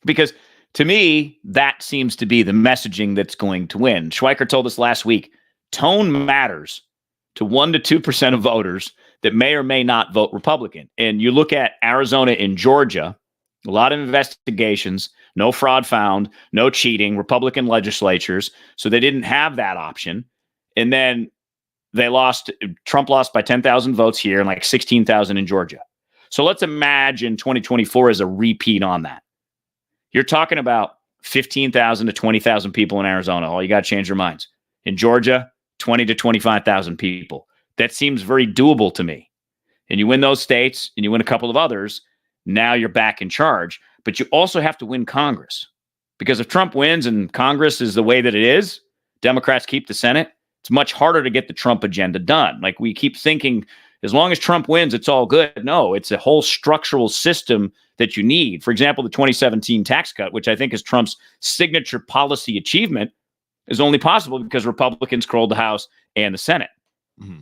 Because to me, that seems to be the messaging that's going to win. Schweiker told us last week, tone matters to 1% to 2% of voters that may or may not vote Republican. And you look at Arizona and Georgia, a lot of investigations, no fraud found, no cheating, Republican legislatures. So they didn't have that option. And then Trump lost by 10,000 votes here and like 16,000 in Georgia. So let's imagine 2024 is a repeat on that. You're talking about 15,000 to 20,000 people in Arizona. All you got to change your minds. In Georgia, 20 to 25,000 people. That seems very doable to me. And you win those states and you win a couple of others. Now you're back in charge. But you also have to win Congress. Because if Trump wins and Congress is the way that it is, Democrats keep the Senate, it's much harder to get the Trump agenda done. Like, we keep thinking, as long as Trump wins, it's all good. No, it's a whole structural system that you need. For example, the 2017 tax cut, which I think is Trump's signature policy achievement, is only possible because Republicans controlled the House and the Senate. Mm-hmm.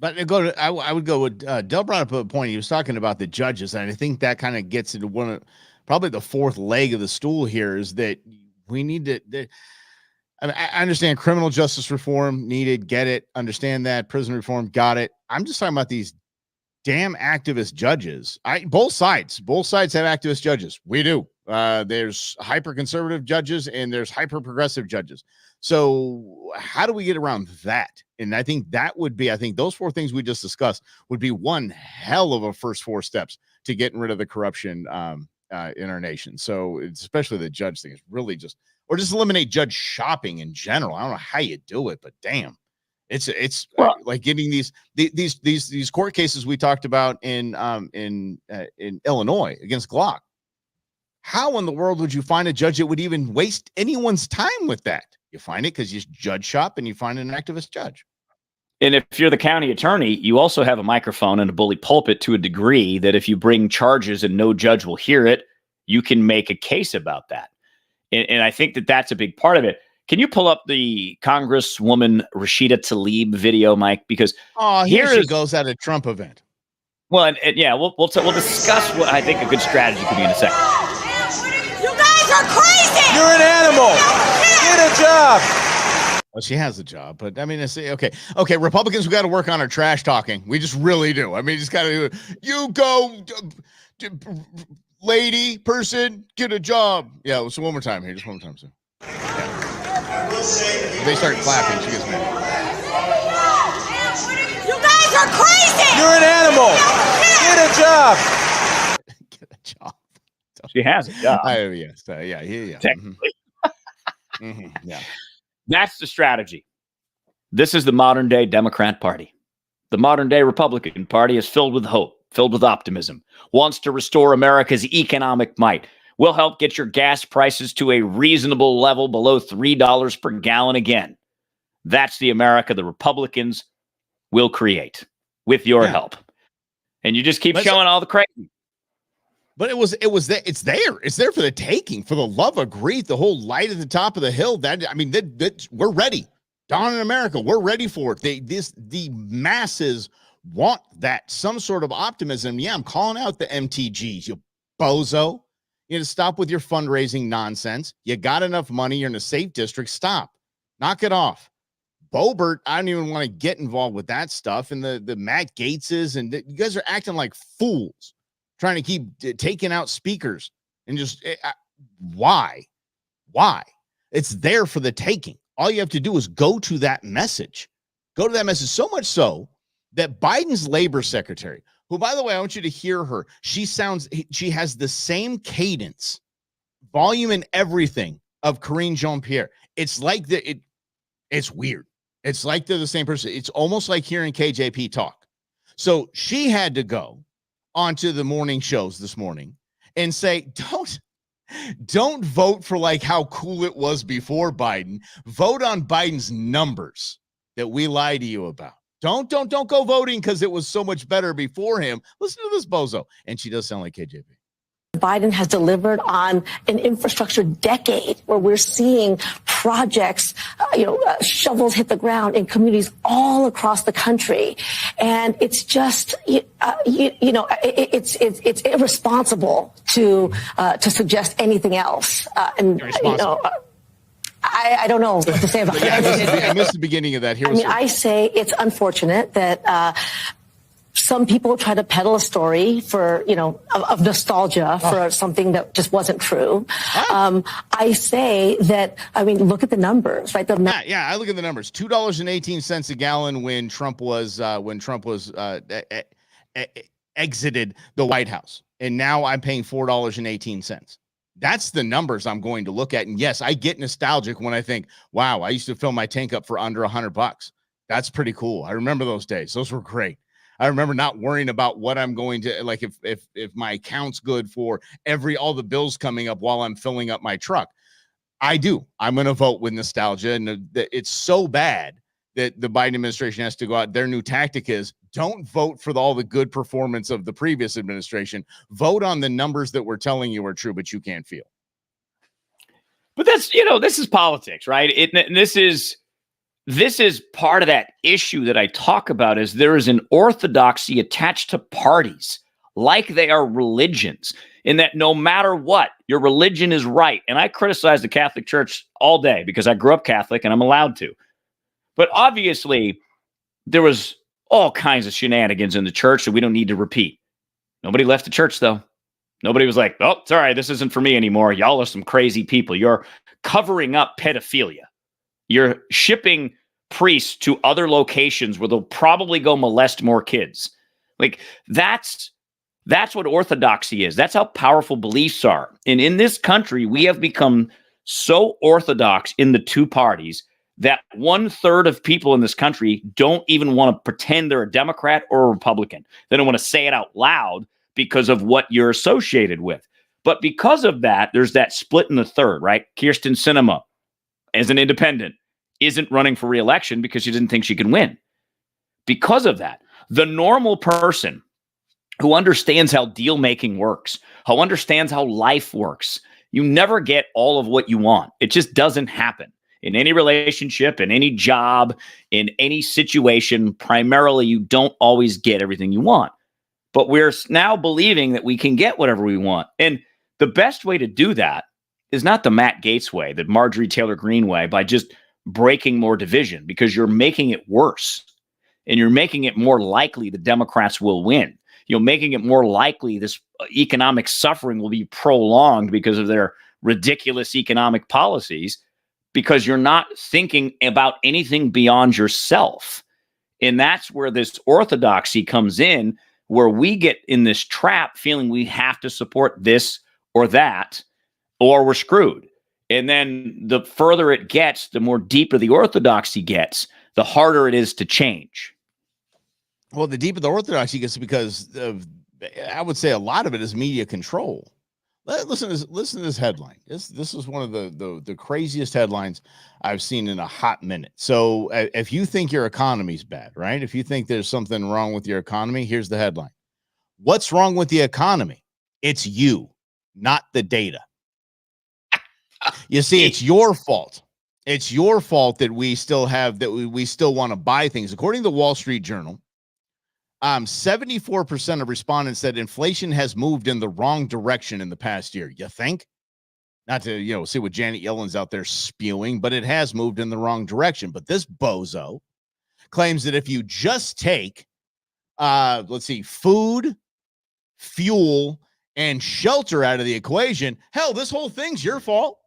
But I would go with Del brought up a point. He was talking about the judges, and I think that kind of gets into probably the fourth leg of the stool here is that we need to. I understand criminal justice reform needed, get it, understand that. Prison reform, got it. I'm just talking about these damn activist judges. Both sides have activist judges. We do. There's hyper-conservative judges and there's hyper-progressive judges. So how do we get around that? And I think those four things we just discussed would be one hell of a first four steps to getting rid of the corruption in our nation. So especially the judge thing is really just eliminate judge shopping in general. I don't know how you do it, but damn, it's like getting these court cases we talked about in Illinois against Glock. How in the world would you find a judge that would even waste anyone's time with that? You find it because you judge shop and you find an activist judge. And if you're the county attorney, you also have a microphone and a bully pulpit to a degree that if you bring charges and no judge will hear it, you can make a case about that. And I think that that's a big part of it. Can you pull up the Congresswoman Rashida Tlaib video, Mike? Because here she goes at a Trump event. Well, and yeah, we'll discuss what I think a good strategy could be in a second. You guys are crazy. You're an animal. Get a job. Well, she has a job, but I mean, it's okay. Republicans, we got to work on our trash talking. We just really do. I mean, just got to do it. You go, lady, person, get a job. Yeah, so one more time here. Just one more time, sir. Yeah. They start clapping. She gets mad. You guys are crazy. You're an animal. Get a job. Get a job. She has a job. Yes. Yeah. Technically. Yeah. That's the strategy. This is the modern day Democrat Party. The modern day Republican Party is filled with hope, filled with optimism, wants to restore America's economic might. We'll help get your gas prices to a reasonable level below $3 per gallon again. That's the America the Republicans will create with your help. And you just keep showing all the crazy. But it's there for the taking, for the love of grief, the whole light at the top of the hill. We're ready. Dawn in America, we're ready for it. The masses want that, some sort of optimism. Yeah, I'm calling out the MTGs, you bozo. You need to stop with your fundraising nonsense. You got enough money, you're in a safe district. Stop. Knock it off. Boebert, I don't even want to get involved with that stuff. And the Matt Gaetzes, and you guys are acting like fools, trying to keep taking out speakers and just why? It's there for the taking. All you have to do is go to that message. So much so that Biden's labor secretary, who, by the way, I want you to hear her. She has the same cadence, volume, and everything of Karine Jean-Pierre. It's like it's weird. It's like they're the same person. It's almost like hearing KJP talk. So she had to go onto the morning shows this morning and say, don't vote for like how cool it was before Biden. Vote on Biden's numbers that we lie to you about. Don't go voting because it was so much better before him. Listen to this bozo. And she does sound like KJP. Biden has delivered on an infrastructure decade where we're seeing projects, shovels hit the ground in communities all across the country. And it's just, it's irresponsible to suggest anything else. I don't know what to say about that. I missed the beginning of that. I say it's unfortunate that some people try to peddle a story for, of nostalgia for something that just wasn't true. I say that, look at the numbers, right? I look at the numbers. $2.18 a gallon when Trump was exited the White House. And now I'm paying $4.18. That's the numbers I'm going to look at. And yes, I get nostalgic when I think, wow, I used to fill my tank up for under $100. That's pretty cool. I remember those days. Those were great. I remember not worrying about what I'm going to, like, if my account's good for all the bills coming up while I'm filling up my truck. I'm going to vote with nostalgia. And it's so bad that the Biden administration has to go out. Their new tactic is don't vote for all the good performance of the previous administration. Vote on the numbers that we're telling you are true, but you can't feel. But that's, this is politics, right? This is part of that issue that I talk about, is there is an orthodoxy attached to parties like they are religions, in that no matter what, your religion is right. And I criticize the Catholic Church all day because I grew up Catholic and I'm allowed to. But obviously, there was all kinds of shenanigans in the church that we don't need to repeat. Nobody left the church, though. Nobody was like, oh, sorry, this isn't for me anymore. Y'all are some crazy people. You're covering up pedophilia. You're shipping priests to other locations where they'll probably go molest more kids. Like, that's what orthodoxy is. That's how powerful beliefs are. And in this country, we have become so orthodox in the two parties that 1/3 of people in this country don't even want to pretend they're a Democrat or a Republican. They don't want to say it out loud because of what you're associated with. But because of that, there's that split in the third, right? Kyrsten Sinema, as an independent, isn't running for re-election because she didn't think she could win. Because of that, the normal person who understands how deal making works, who understands how life works, you never get all of what you want. It just doesn't happen. In any relationship, in any job, in any situation, primarily, you don't always get everything you want. But we're now believing that we can get whatever we want. And the best way to do that is not the Matt Gaetz way, the Marjorie Taylor Greene way, by just breaking more division because you're making it worse. And you're making it more likely the Democrats will win. You're making it more likely this economic suffering will be prolonged because of their ridiculous economic policies, because you're not thinking about anything beyond yourself. And that's where this orthodoxy comes in, where we get in this trap feeling we have to support this or that, or we're screwed. And then the further it gets, the more deeper the orthodoxy gets, the harder it is to change. Well, the deeper the orthodoxy gets, because of, I would say a lot of it is media control. Listen to this headline. This is one of the craziest headlines I've seen in a hot minute. So if you think your economy's bad, right? If you think there's something wrong with your economy, here's the headline. What's wrong with the economy? It's you, not the data. You see, it's your fault. It's your fault that we still have, that we still want to buy things. According to the Wall Street Journal, 74% of respondents said inflation has moved in the wrong direction in the past year. You think? Not to, see what Janet Yellen's out there spewing, but it has moved in the wrong direction. But this bozo claims that if you just take, food, fuel, and shelter out of the equation, hell, this whole thing's your fault.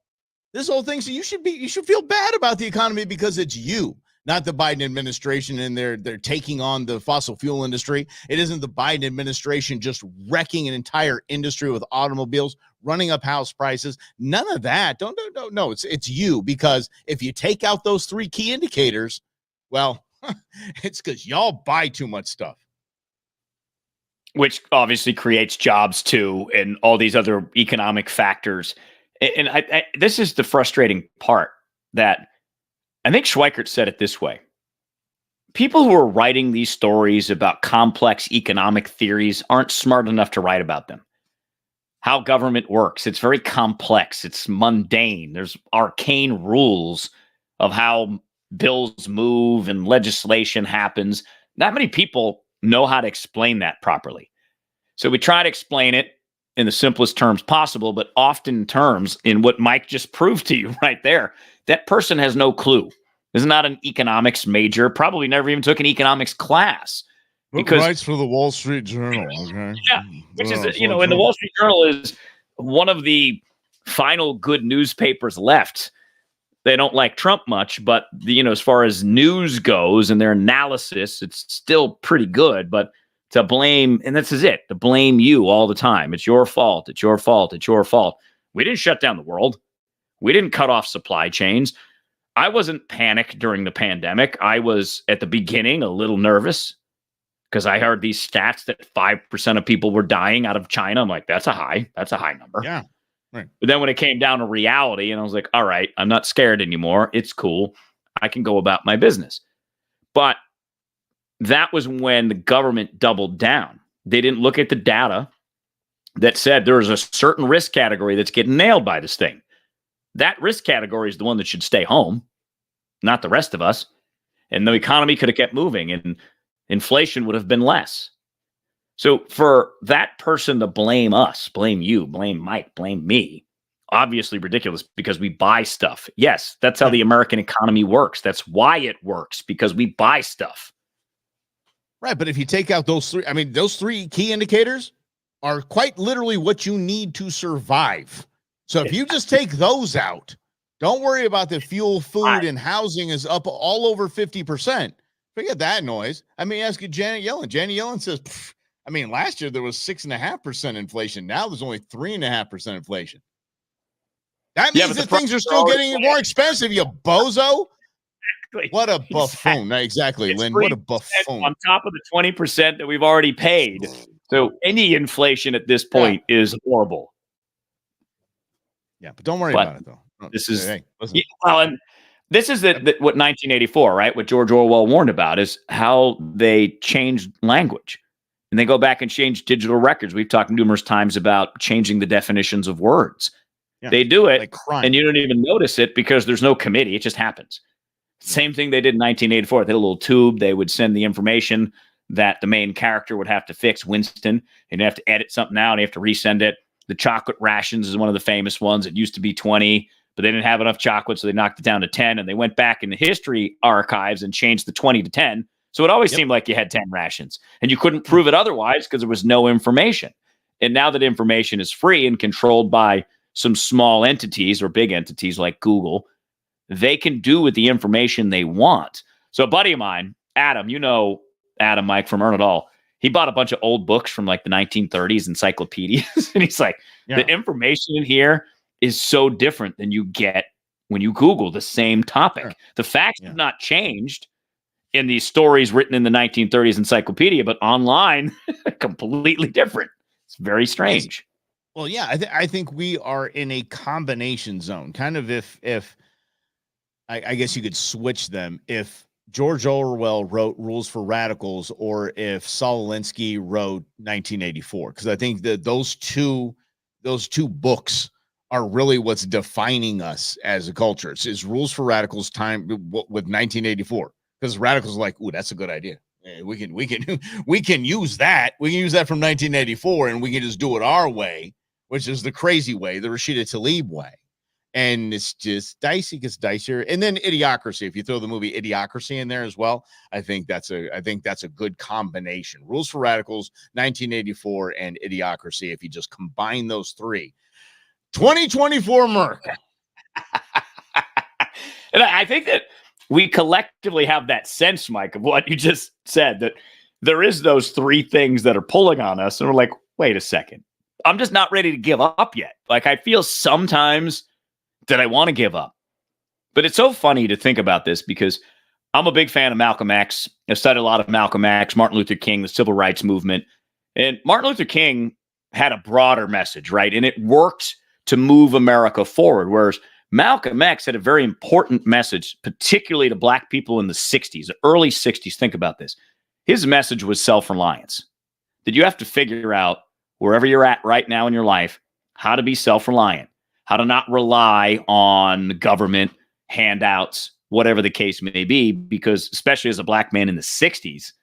This whole thing, so you should feel bad about the economy because it's you, not the Biden administration, and they're taking on the fossil fuel industry. It isn't the Biden administration just wrecking an entire industry with automobiles, running up house prices. None of that. No, it's you, because if you take out those three key indicators, well, it's because y'all buy too much stuff. Which obviously creates jobs too, and all these other economic factors. And I this is the frustrating part, that I think Schweikert said it this way. People who are writing these stories about complex economic theories aren't smart enough to write about them. How government works. It's very complex. It's mundane. There's arcane rules of how bills move and legislation happens. Not many people know how to explain that properly. So we try to explain it in the simplest terms possible, but often terms in what Mike just proved to you right there. That person has no clue. Is not an economics major, probably never even took an economics class. Because writes for the Wall Street Journal, okay? Yeah, which is, and the Wall Street Journal is one of the final good newspapers left. They don't like Trump much, but as far as news goes and their analysis, it's still pretty good. But to blame, and this is it, to blame you all the time. It's your fault. It's your fault. It's your fault. We didn't shut down the world. We didn't cut off supply chains. I wasn't panicked during the pandemic. I was at the beginning a little nervous because I heard these stats that 5% of people were dying out of China. I'm like, that's a high number. Yeah. Right. But then when it came down to reality, and I was like, all right, I'm not scared anymore. It's cool. I can go about my business. But that was when the government doubled down. They didn't look at the data that said there was a certain risk category that's getting nailed by this thing. That risk category is the one that should stay home, not the rest of us. And the economy could have kept moving and inflation would have been less. So for that person to blame us, blame you, blame Mike, blame me, obviously ridiculous, because we buy stuff. Yes, that's how the American economy works. That's why it works, because we buy stuff. Right, but if you take out those three key indicators are quite literally what you need to survive. So if you just take those out, don't worry about the fuel, food, and housing is up all over 50%. Forget that noise. Ask Janet Yellen. Janet Yellen says, last year there was 6.5% inflation. Now there's only 3.5% inflation. That means that things are still getting more expensive, you bozo. Exactly. What a buffoon. Exactly, Lynn. What a buffoon. On top of the 20% that we've already paid. So any inflation at this point is horrible. Yeah, but don't worry about it, though. This is and this is what 1984, right? What George Orwell warned about is how they changed language, and they go back and change digital records. We've talked numerous times about changing the definitions of words. Yeah, they do it, like and you don't even notice it because there's no committee. It just happens. Same thing they did in 1984. They had a little tube. They would send the information that the main character would have to fix, Winston, and you have to edit something out, and you have to resend it. The chocolate rations is one of the famous ones. It used to be 20, but but they didn't have enough chocolate, so they knocked it down to 10, and they went back in the history archives and changed the 20 to 10. So it always seemed like you had 10 rations, and you couldn't prove it otherwise because there was no information. And now that information is free and controlled by some small entities or big entities like Google, they can do with the information they want. So a buddy of mine, Adam, Adam, Mike, from Earn It All, he bought a bunch of old books from like the 1930s, encyclopedias. And he's like, the information in here is so different than you get when you Google the same topic. Sure. The facts have not changed in these stories written in the 1930s encyclopedia, but online, completely different. It's very strange. Well, yeah, I think we are in a combination zone. Kind of if I guess you could switch them. If George Orwell wrote Rules for Radicals, or if Saul Alinsky wrote 1984, because I think that those two books are really what's defining us as a culture. It's Rules for Radicals time with 1984, because radicals are like, ooh, that's a good idea. We can use that. We can use that from 1984, and we can just do it our way, which is the crazy way, the Rashida Tlaib way. And it's just dicey, gets dicier. And then Idiocracy. If you throw the movie Idiocracy in there as well, I think that's a good combination. Rules for Radicals, 1984, and Idiocracy. If you just combine those three, 2024 America. And I think that we collectively have that sense, Mike, of what you just said, that there is those three things that are pulling on us. And we're like, wait a second. I'm just not ready to give up yet. Like, I feel sometimes that I want to give up. But it's so funny to think about this, because I'm a big fan of Malcolm X. I've studied a lot of Malcolm X, Martin Luther King, the civil rights movement. And Martin Luther King had a broader message, right? And it worked to move America forward. Whereas Malcolm X had a very important message, particularly to Black people in the 60s, the early 60s. Think about this. His message was self-reliance. That you have to figure out, wherever you're at right now in your life, how to be self-reliant, how to not rely on the government, handouts, whatever the case may be, because especially as a Black man in the 60s,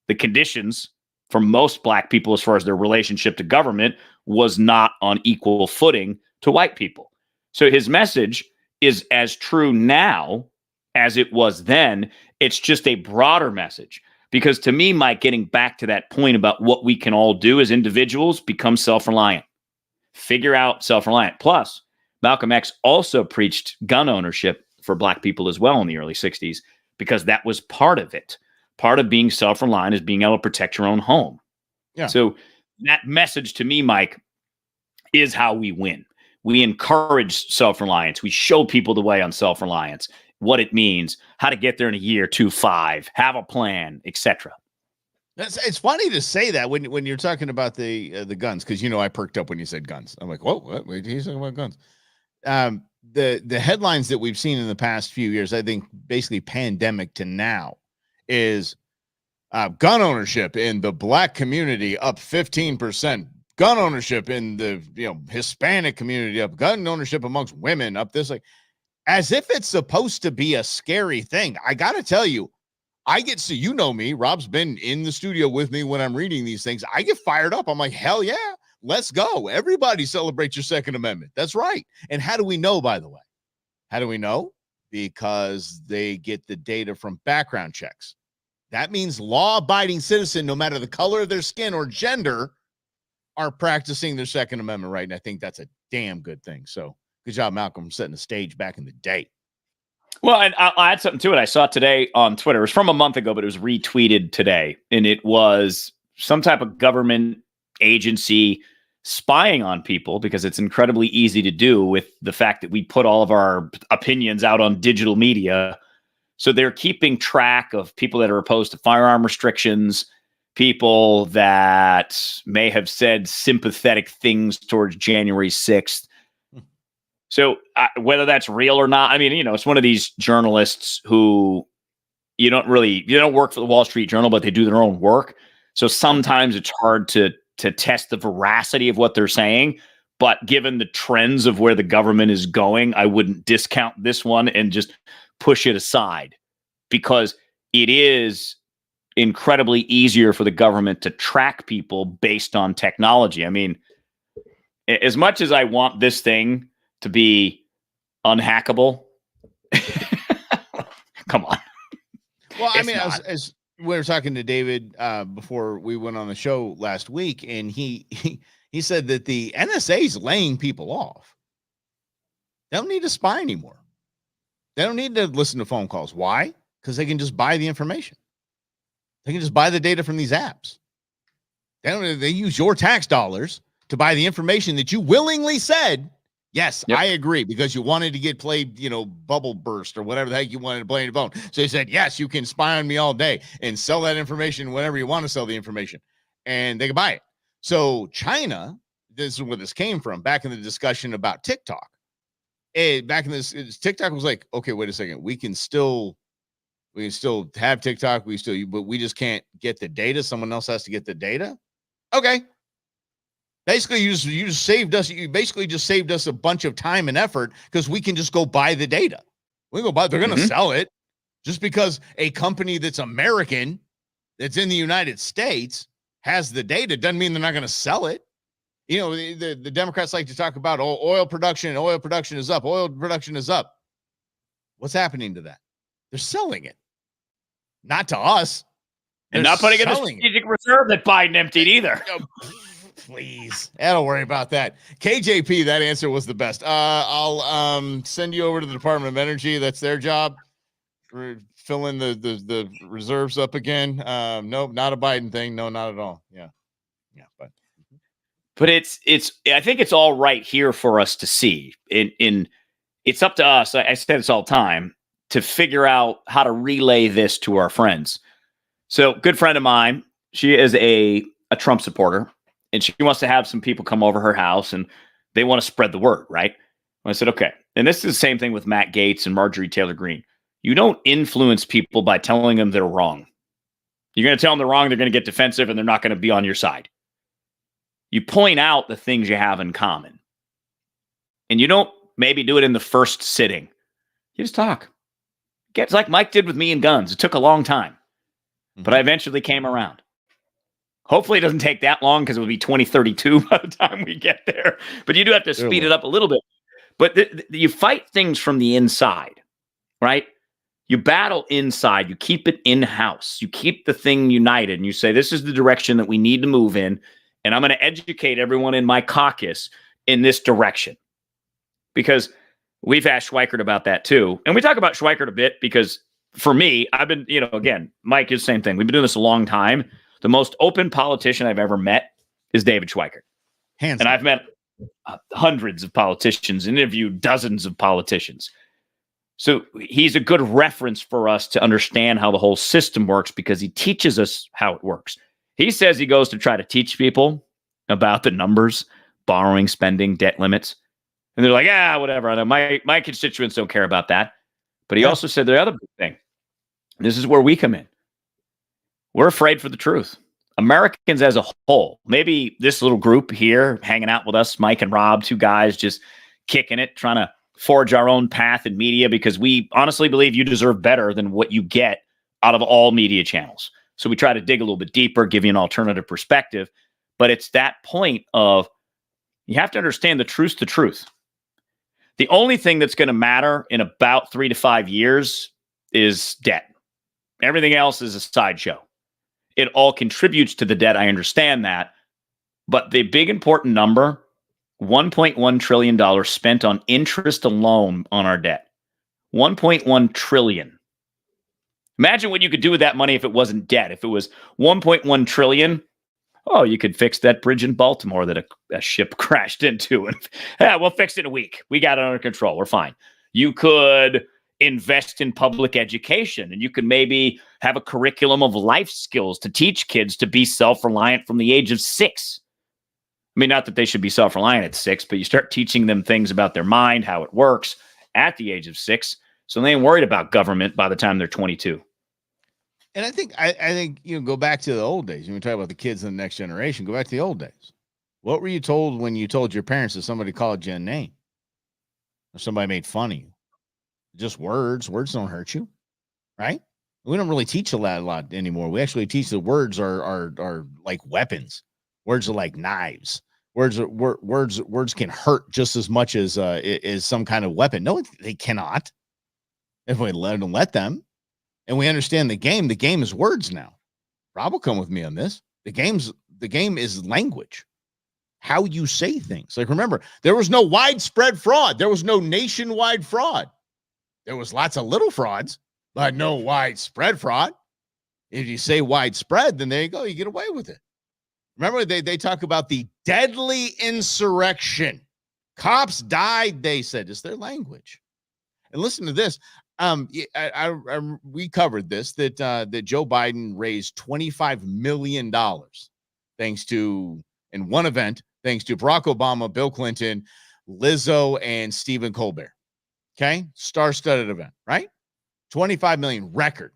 the conditions for most Black people as far as their relationship to government was not on equal footing to white people. So his message is as true now as it was then. It's just a broader message. Because to me, Mike, getting back to that point about what we can all do as individuals, become self-reliant. Figure out self-reliant. Plus, Malcolm X also preached gun ownership for Black people as well in the early 60s, because that was part of it. Part of being self-reliant is being able to protect your own home. Yeah. So that message to me, Mike, is how we win. We encourage self-reliance. We show people the way on self-reliance, what it means, how to get there in a year, 2, 5, have a plan, etc. It's funny to say that when you're talking about the guns, because I perked up when you said guns. I'm like, whoa, what? Wait, he's talking about guns. The headlines that we've seen in the past few years, I think basically pandemic to now, is gun ownership in the Black community up 15%. Gun ownership in the Hispanic community up. Gun ownership amongst women up this, like, as if it's supposed to be a scary thing. I got to tell you, I get, so me, Rob's been in the studio with me when I'm reading these things. I get fired up. I'm like, hell yeah, let's go. Everybody celebrate your Second Amendment. That's right. And how do we know, by the way? How do we know? Because they get the data from background checks. That means law-abiding citizen, no matter the color of their skin or gender, are practicing their Second Amendment right. And I think that's a damn good thing. So good job, Malcolm, setting the stage back in the day. Well, and I'll add something to it. I saw it today on Twitter. It was from a month ago, but it was retweeted today. And it was some type of government agency spying on people, because it's incredibly easy to do with the fact that we put all of our opinions out on digital media. So they're keeping track of people that are opposed to firearm restrictions, people that may have said sympathetic things towards January 6th. So whether that's real or not, I mean, it's one of these journalists who you don't work for the Wall Street Journal, but they do their own work. So sometimes it's hard to test the veracity of what they're saying. But given the trends of where the government is going, I wouldn't discount this one and just push it aside, because it is incredibly easier for the government to track people based on technology. I mean, as much as I want this thing to be unhackable. Come on. Well, I mean, as we were talking to David before we went on the show last week, and he said that the NSA is laying people off. They don't need to spy anymore. They don't need to listen to phone calls. Why? Because they can just buy the information. They can just buy the data from these apps. They use your tax dollars to buy the information that you willingly said, yes, I agree, because you wanted to get played, bubble burst or whatever the heck you wanted to play on your phone. So you said, yes, you can spy on me all day and sell that information whenever you want to sell the information. And they can buy it. So China, this is where this came from, back in the discussion about TikTok. Back in this, TikTok was like, okay, wait a second. We can still have TikTok. But we just can't get the data. Someone else has to get the data. Okay. Basically, you just saved us. You basically just saved us a bunch of time and effort because we can just go buy the data. We go buy. They're going to sell it just because a company that's American, that's in the United States, has the data. Doesn't mean they're not going to sell it. The Democrats like to talk about oil production. Oil production is up. Oil production is up. What's happening to that? They're selling it, not to us, and not putting it in the strategic reserve that Biden emptied either. Please, I don't worry about that. KJP, that answer was the best. I'll send you over to the Department of Energy. That's their job. Fill in the reserves up again. Nope, not a Biden thing. No, not at all. Yeah, but it's. I think it's all right here for us to see. It's up to us. I say this all the time, to figure out how to relay this to our friends. So, good friend of mine, she is a Trump supporter. And she wants to have some people come over her house and they want to spread the word, right? And I said, okay. And this is the same thing with Matt Gaetz and Marjorie Taylor Greene. You don't influence people by telling them they're wrong. You're going to tell them they're wrong, they're going to get defensive, and they're not going to be on your side. You point out the things you have in common. And you don't maybe do it in the first sitting. You just talk. It's like Mike did with me and guns. It took a long time, but I eventually came around. Hopefully it doesn't take that long because it will be 2032 by the time we get there. But you do have to speed it up a little bit. But you fight things from the inside, right? You battle inside. You keep it in-house. You keep the thing united. And you say, this is the direction that we need to move in. And I'm going to educate everyone in my caucus in this direction. Because we've asked Schweikert about that too. And we talk about Schweikert a bit because for me, I've been, again, Mike is the same thing. We've been doing this a long time. The most open politician I've ever met is David Schweikert. And I've met hundreds of politicians, interviewed dozens of politicians. So he's a good reference for us to understand how the whole system works because he teaches us how it works. He says he goes to try to teach people about the numbers, borrowing, spending, debt limits. And they're like, whatever. I know my constituents don't care about that. But he also said the other big thing. This is where we come in. We're afraid for the truth. Americans as a whole, maybe this little group here hanging out with us, Mike and Rob, two guys just kicking it, trying to forge our own path in media because we honestly believe you deserve better than what you get out of all media channels. So we try to dig a little bit deeper, give you an alternative perspective. But it's that point of you have to understand the truth's the truth. The only thing that's going to matter in about 3 to 5 years is debt. Everything else is a sideshow. It all contributes to the debt. I understand that. But the big important number, $1.1 trillion spent on interest alone on our debt. $1.1 trillion. Imagine what you could do with that money if it wasn't debt. If it was $1.1 trillion, you could fix that bridge in Baltimore that a ship crashed into. And we'll fix it in a week. We got it under control. We're fine. You could invest in public education, and you could maybe have a curriculum of life skills to teach kids to be self-reliant from the age of 6. I mean, not that they should be self-reliant at 6, but you start teaching them things about their mind, how it works at the age of 6. So they ain't worried about government by the time they're 22. And I think go back to the old days. We talk about the kids in the next generation. Go back to the old days. What were you told when you told your parents that somebody called you a name or somebody made fun of you? Just words. Words don't hurt you, right? We don't really teach a lot anymore. We actually teach the words are like weapons. Words are like knives. Words can hurt just as much as some kind of weapon. No, they cannot. If we let them, and we understand the game is words now. Rob will come with me on this. The game is language. How you say things. Like, remember, there was no widespread fraud. There was no nationwide fraud. There was lots of little frauds, but no widespread fraud. If you say widespread, then there you go. You get away with it. Remember, they talk about the deadly insurrection. Cops died, they said. It's their language. And listen to this. We covered this, that Joe Biden raised $25 million thanks to, in one event, thanks to Barack Obama, Bill Clinton, Lizzo, and Stephen Colbert. Okay? Star-studded event, right? 25 million, record.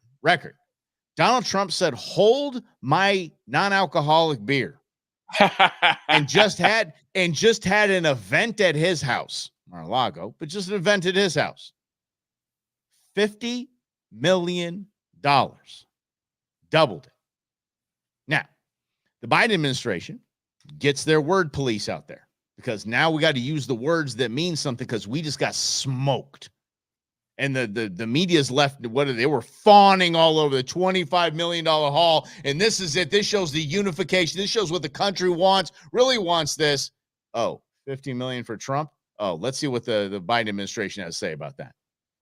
Donald Trump said, hold my non-alcoholic beer. and just had an event at his house, Mar-a-Lago, but just an event at his house. $50 million. Doubled it. Now, the Biden administration gets their word police out there because now we got to use the words that mean something because we just got smoked. And the media's left, they were fawning all over the $25 million haul. And this is it. This shows the unification. This shows what the country really wants this. Oh, $50 million for Trump. Oh, let's see what the Biden administration has to say about that.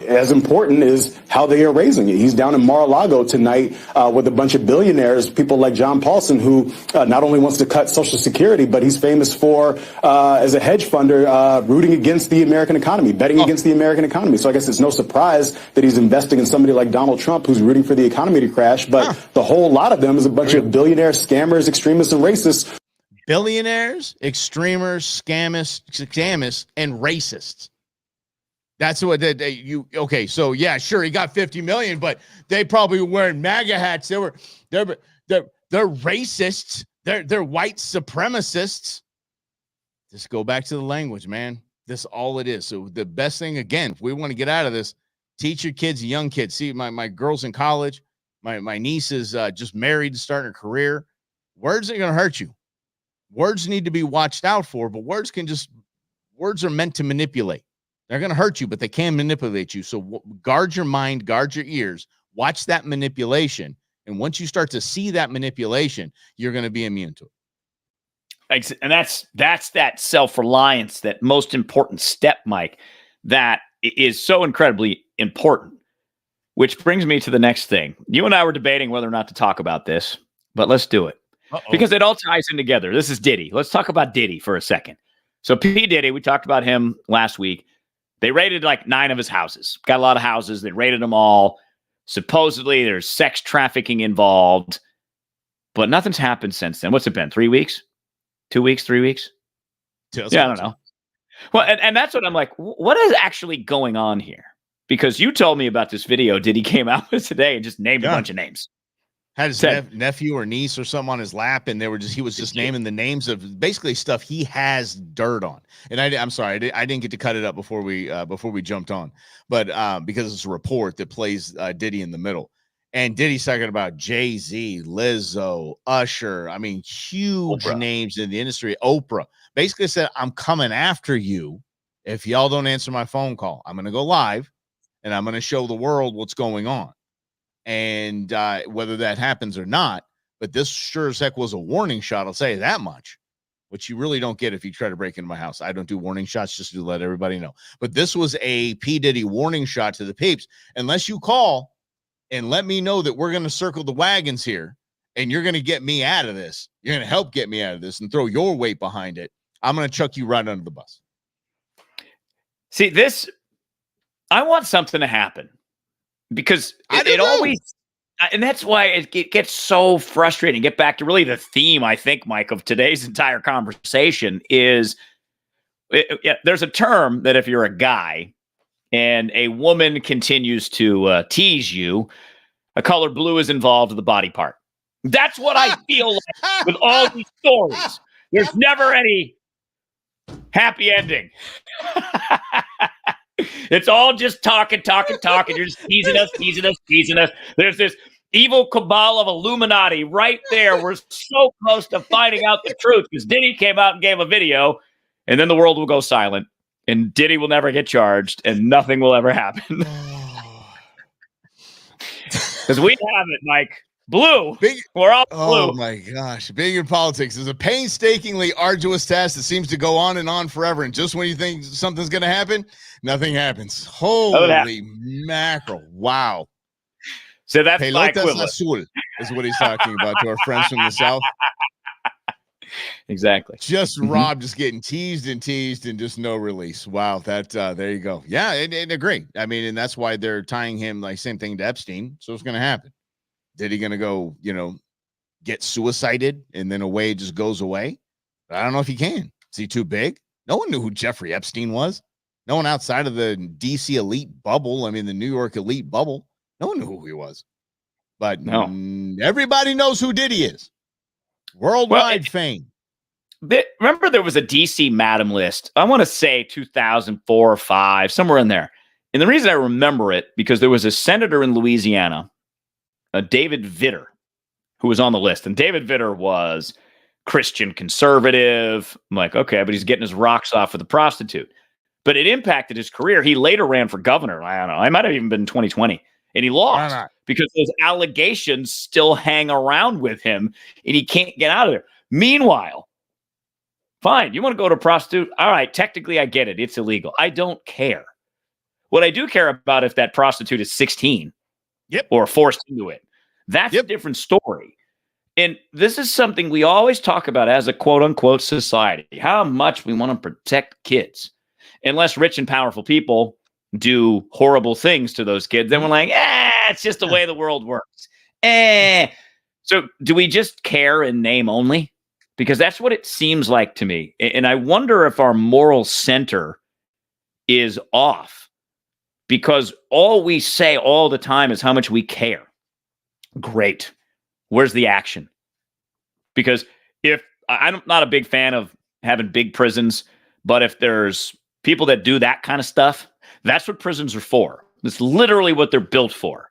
As important is how they are raising it. He's down in Mar-a-Lago tonight with a bunch of billionaires, people like John Paulson, who not only wants to cut Social Security, but he's famous for, as a hedge funder, rooting against the American economy, betting against the American economy. So I guess it's no surprise that he's investing in somebody like Donald Trump, who's rooting for the economy to crash. But the whole lot of them is a bunch of billionaires, scammers, extremists, and racists. Billionaires, extremers, scammers, and racists. That's what okay. So yeah, sure, he got 50 million, but they probably were wearing MAGA hats. They're racists. They're white supremacists. Just go back to the language, man. This all it is. So the best thing, again, if we want to get out of this, teach your kids, young kids. See, my girl's in college. My niece is just married, starting her career. Words ain't gonna hurt you. Words need to be watched out for, but words are meant to manipulate. They're going to hurt you, but they can manipulate you. So guard your mind, guard your ears, watch that manipulation. And once you start to see that manipulation, you're going to be immune to it. And that's that self-reliance, that most important step, Mike, that is so incredibly important, which brings me to the next thing. You and I were debating whether or not to talk about this, but let's do it. Because it all ties in together. This is Diddy. Let's talk about Diddy for a second. So P. Diddy, we talked about him last week. They raided like 9 of his houses. Got a lot of houses. They raided them all. Supposedly there's sex trafficking involved, but nothing's happened since then. What's it been? 3 weeks? 2 weeks? 3 weeks? Yeah, I don't know. Well, and that's what I'm like, what is actually going on here? Because you told me about this video Diddy came out with today and just named a bunch of names. Had his nephew or niece or something on his lap, and he was just naming the names of basically stuff he has dirt on. And I'm sorry, I didn't get to cut it up before we jumped on, but because it's a report that plays Diddy in the middle, and Diddy's talking about Jay-Z, Lizzo, Usher. I mean, huge names in the industry. Oprah basically said, "I'm coming after you if y'all don't answer my phone call. I'm going to go live, and I'm going to show the world what's going on." And whether that happens or not, but this sure as heck was a warning shot. I'll say that much, which you really don't get if you try to break into my house. I don't do warning shots, just to let everybody know. But this was a P. Diddy warning shot to the peeps. Unless you call and let me know that we're going to circle the wagons here and you're going to get me out of this, you're going to help get me out of this and throw your weight behind it, I'm going to chuck you right under the bus. See, I want something to happen. Because it always, and that's why it gets so frustrating. Get back to really the theme, I think, Mike, of today's entire conversation is there's a term that if you're a guy and a woman continues to tease you, a color blue is involved with the body part. That's what I feel like with all these stories. There's never any happy ending. It's all just talking. You're just teasing us. There's this evil cabal of Illuminati right there. We're so close to finding out the truth because Diddy came out and gave a video, and then the world will go silent, and Diddy will never get charged, and nothing will ever happen. Because we have it, Mike. Blue. We're all blue. Oh my gosh. Being in politics is a painstakingly arduous task that seems to go on and on forever. And just when you think something's going to happen, nothing happens. Holy mackerel. Wow. So that's my Pelotas equivalent. azul is what he's talking about to our friends from the South. Exactly. Just Rob just getting teased and just no release. Wow. That there you go. Yeah, and agree. I mean, and that's why they're tying him like same thing to Epstein. So it's going to happen. Did he going to go, get suicided and then away just goes away? I don't know if he can. Is he too big? No one knew who Jeffrey Epstein was. No one outside of the DC elite bubble. I mean, the New York elite bubble. No one knew who he was. But everybody knows who Diddy is. Worldwide fame. Remember there was a DC Madam list. I want to say 2004 or 5, somewhere in there. And the reason I remember it, because there was a senator in Louisiana, David Vitter, who was on the list. And David Vitter was Christian conservative. I'm like, okay, but he's getting his rocks off with a prostitute. But it impacted his career. He later ran for governor. I don't know. I might have even been 2020. And he lost because those allegations still hang around with him and he can't get out of there. Meanwhile, fine, you want to go to a prostitute? All right, technically I get it. It's illegal. I don't care. What I do care about if that prostitute is 16 or forced into it. That's a different story. And this is something we always talk about as a quote-unquote society, how much we want to protect kids. Unless rich and powerful people do horrible things to those kids, then we're like, it's just the way the world works. So do we just care in name only? Because that's what it seems like to me. And I wonder if our moral center is off. Because all we say all the time is how much we care. Great. Where's the action? Because if I'm not a big fan of having big prisons, but if there's people that do that kind of stuff, that's what prisons are for. It's literally what they're built for.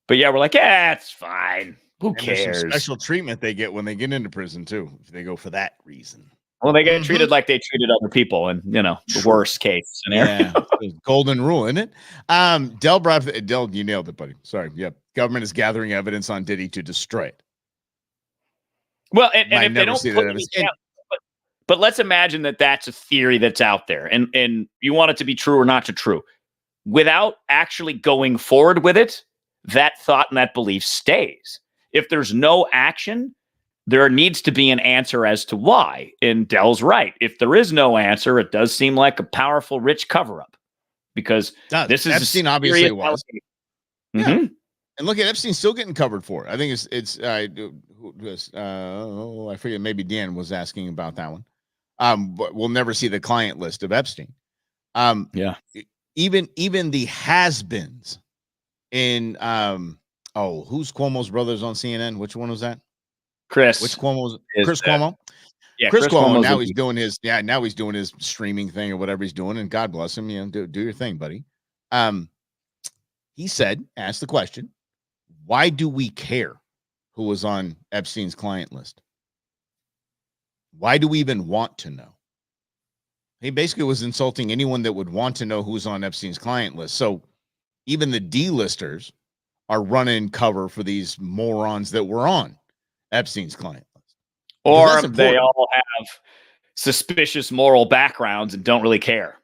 But yeah, we're like, it's fine. Who cares? There's some special treatment they get when they get into prison too, if they go for that reason. Well, they get treated like they treated other people in, the worst case scenario. Yeah, golden rule, isn't it? Del, you nailed it, buddy. Sorry. Yep. Government is gathering evidence on Diddy to destroy it. Well, and if they don't put it down, but let's imagine that that's a theory that's out there and you want it to be true or not to true. Without actually going forward with it, that thought and that belief stays. If there's no action, there needs to be an answer as to why. And Dell's right. If there is no answer, it does seem like a powerful, rich cover-up. Because this is Epstein obviously was. Yeah. And look at Epstein still getting covered for it. I think I forget, maybe Dan was asking about that one. But we'll never see the client list of Epstein. Even the has-beens in who's Cuomo's brothers on CNN? Which one was that? Chris. Which Cuomo's Chris Cuomo? Yeah, Chris Cuomo. Now he's doing his now he's doing his streaming thing or whatever he's doing, and God bless him. Do your thing, buddy. He asked the question, why do we care who was on Epstein's client list? Why do we even want to know? He basically was insulting anyone that would want to know who's on Epstein's client list. So even the D-listers are running cover for these morons that were on Epstein's client list. Or they all have suspicious moral backgrounds and don't really care.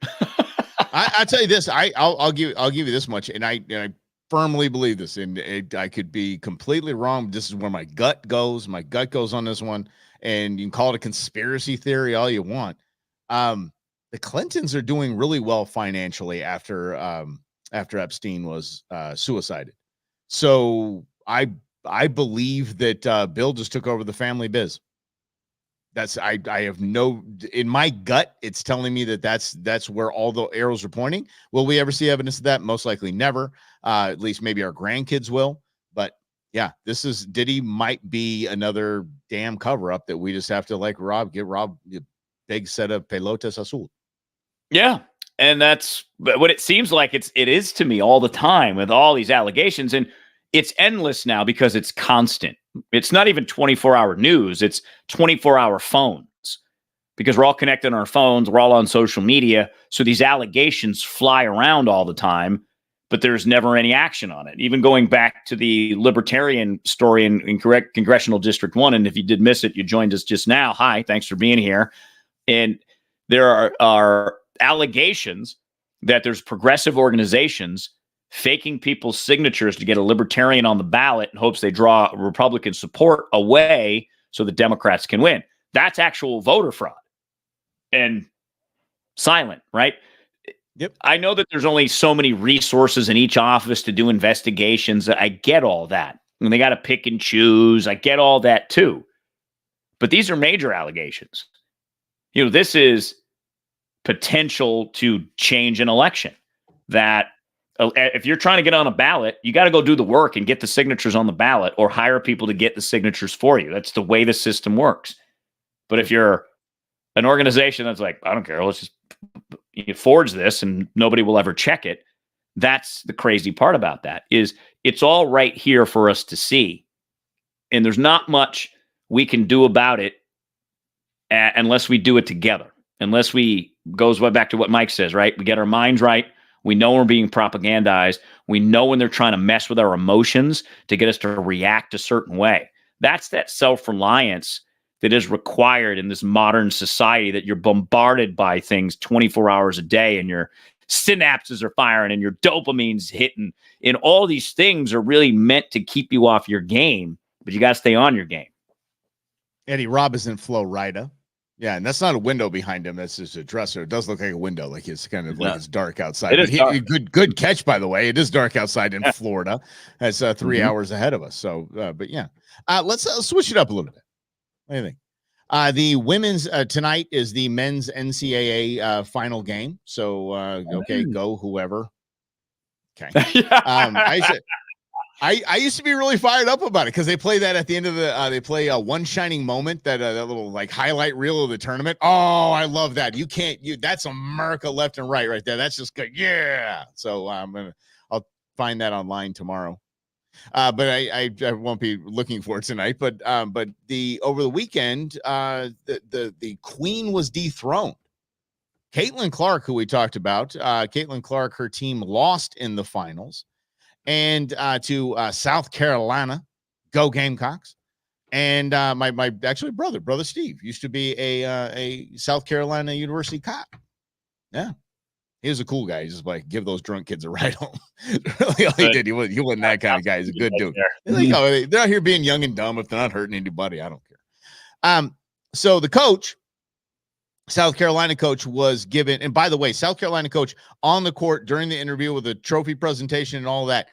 I tell you this, I'll give you this much, and I firmly believe this, and I could be completely wrong. This is where my gut goes. My gut goes on this one, and you can call it a conspiracy theory all you want. The Clintons are doing really well financially after Epstein was suicided. So I believe that Bill just took over the family biz. I have in my gut, it's telling me that's where all the arrows are pointing. Will we ever see evidence of that? Most likely never. At least maybe our grandkids will. But yeah, Diddy might be another damn cover up that we just have to get Rob a big set of pelotas azul. Yeah. And that's what it seems like it is to me all the time with all these allegations. And it's endless now because it's constant. It's not even 24-hour news. It's 24-hour phones because we're all connected on our phones. We're all on social media. So these allegations fly around all the time, but there's never any action on it. Even going back to the libertarian story in Congressional District 1, and if you did miss it, you joined us just now. Hi, thanks for being here. And there are allegations that there's progressive organizations faking people's signatures to get a libertarian on the ballot in hopes they draw Republican support away so the Democrats can win. That's actual voter fraud and silent, right? Yep. I know that there's only so many resources in each office to do investigations. I get all that. And they got to pick and choose. I get all that too. But these are major allegations. This is potential to change an election. That if you're trying to get on a ballot, you got to go do the work and get the signatures on the ballot or hire people to get the signatures for you. That's the way the system works. But if you're an organization that's like, I don't care, let's just forge this and nobody will ever check it. That's the crazy part about that is it's all right here for us to see. And there's not much we can do about it unless we do it together. Unless we goes way back to what Mike says, right? We get our minds right. We know we're being propagandized. We know when they're trying to mess with our emotions to get us to react a certain way. That's that self-reliance that is required in this modern society that you're bombarded by things 24 hours a day and your synapses are firing and your dopamine's hitting. And all these things are really meant to keep you off your game, but you got to stay on your game. Eddie, Rob is in Flo Rida. Yeah, and that's not a window behind him. That's just a dresser. It does look like a window, like it's kind of like it's dark outside. It is dark. Good catch, by the way. It is dark outside in Florida. That's 3 hours ahead of us. So, but yeah, let's switch it up a little bit. What do you think? The women's tonight is the men's NCAA final game. So, okay, go whoever. Okay. I used to be really fired up about it because they play that at the end of the they play One Shining Moment, that little like highlight reel of the tournament. Oh, I love that. That's America left and right there. That's just good. Yeah. So I'll find that online tomorrow. But I won't be looking for it tonight. But over the weekend, the Queen was dethroned. Caitlin Clark, who we talked about, Caitlin Clark, her team lost in the finals. And to South Carolina, go Gamecocks. And my actually brother Steve used to be a South Carolina University cop. Yeah, he was a cool guy. He just like give those drunk kids a ride home. Really, all he did. He wasn't that kind of guy. He's a good dude. They're out here being young and dumb. If they're not hurting anybody, I don't care. So the coach, South Carolina coach, was given, and by the way, South Carolina coach on the court during the interview with the trophy presentation and all that,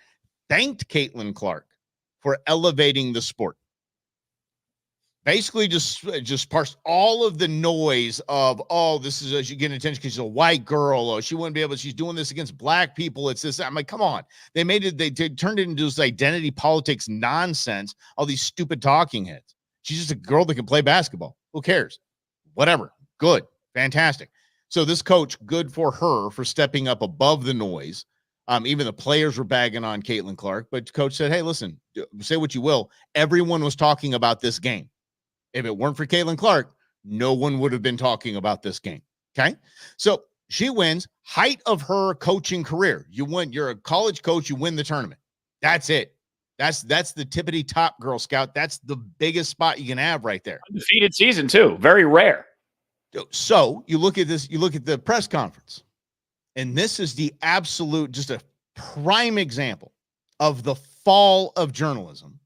thanked Caitlin Clark for elevating the sport. Basically, just parsed all of the noise of, oh, this is she's getting attention because she's a white girl. Oh, she wouldn't be able. She's doing this against black people. It's this. I'm like, come on. They made it. They turned it into this identity politics nonsense. All these stupid talking heads. She's just a girl that can play basketball. Who cares? Whatever. Good. Fantastic. So this coach, good for her for stepping up above the noise. Even the players were bagging on Caitlin Clark, but coach said, hey, listen, say what you will. Everyone was talking about this game. If it weren't for Caitlin Clark, no one would have been talking about this game. Okay. So she wins, height of her coaching career. You win. You're a college coach. You win the tournament. That's it. That's the tippity top, Girl Scout. That's the biggest spot you can have right there. Undefeated season too. Very rare. So you look at this, you look at the press conference, and this is the absolute, just a prime example of the fall of journalism,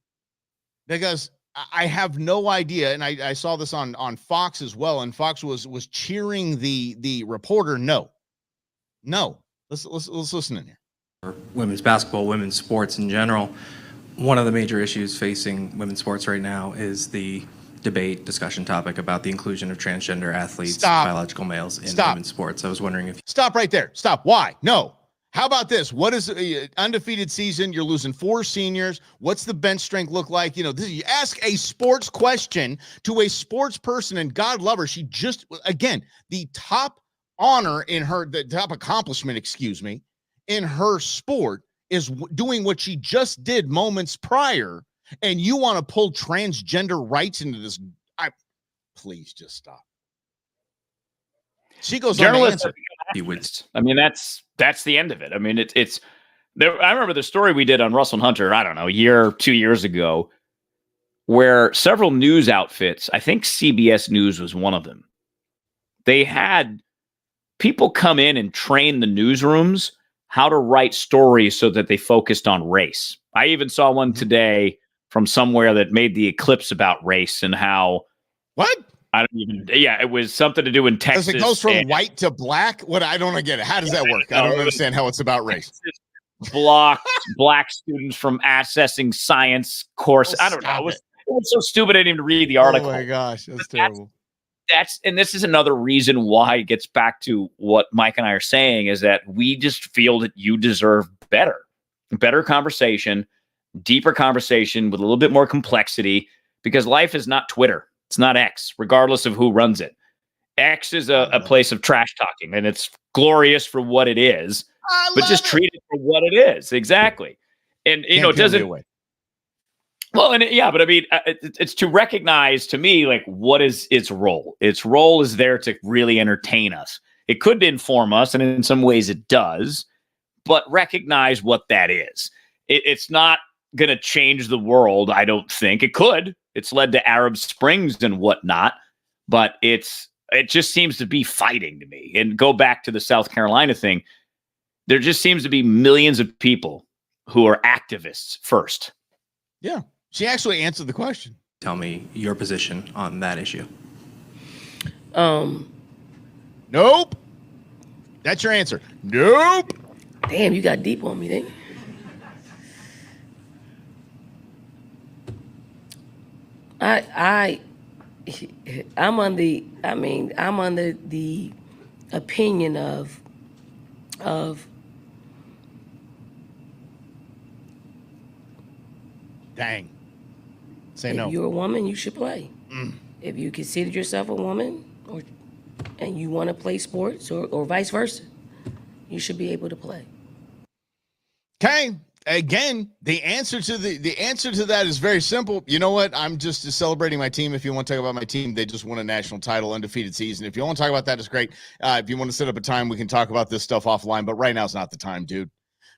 because I have no idea. And I saw this on Fox as well. And Fox was cheering the reporter. No, let's listen in here. Women's basketball, women's sports in general. One of the major issues facing women's sports right now is the discussion topic about the inclusion of transgender athletes, biological males in women's sports. I was wondering if... Stop right there. Stop. Why? No. How about this? What is undefeated season? You're losing 4 seniors. What's the bench strength look like? You ask a sports question to a sports person, and God love her. She just, again, the top honor in her, the top accomplishment, in her sport is doing what she just did moments prior, and you want to pull transgender rights into this. Please just stop. She goes on to answer. I mean, that's the end of it. I mean, it's there. I remember the story we did on Russell and Hunter, I don't know, a year, 2 years ago, where several news outfits, I think CBS News was one of them, they had people come in and train the newsrooms how to write stories so that they focused on race. I even saw one today from somewhere that made the Eclipse about race and how. What? I don't even. Yeah, it was something to do in Texas. As it goes from white to black. What? I don't get it. How does that work? I don't understand how it's about race. Blocked black students from accessing science course. I don't know. It was so stupid. I didn't even read the article. Oh my gosh, that's terrible. And this is another reason why it gets back to what Mike and I are saying, is that we just feel that you deserve better conversation, deeper conversation with a little bit more complexity, because life is not Twitter. It's not X, regardless of who runs it. X is a place of trash talking, and it's glorious for what it is, but just treat it for what it is. Exactly. And, you know, it doesn't. Well, and but I mean, it's to recognize, to me, like, what is its role? Its role is there to really entertain us. It could inform us, and in some ways it does, but recognize what that is. It's not going to change the world, I don't think. It could. It's led to Arab Springs and whatnot, but it just seems to be fighting to me. And go back to the South Carolina thing. There just seems to be millions of people who are activists first. Yeah. She actually answered the question. Tell me your position on that issue. Nope. That's your answer. Nope. Damn, you got deep on me, didn't you? I'm under the opinion of dang. Say if no. you're a woman, you should play. If you consider yourself a woman, and you want to play sports, or vice versa, you should be able to play. Okay. Again, the answer to that is very simple. You know what? I'm just celebrating my team. If you want to talk about my team, they just won a national title, undefeated season. If you want to talk about that, it's great. If you want to set up a time, we can talk about this stuff offline. But right now is not the time, dude.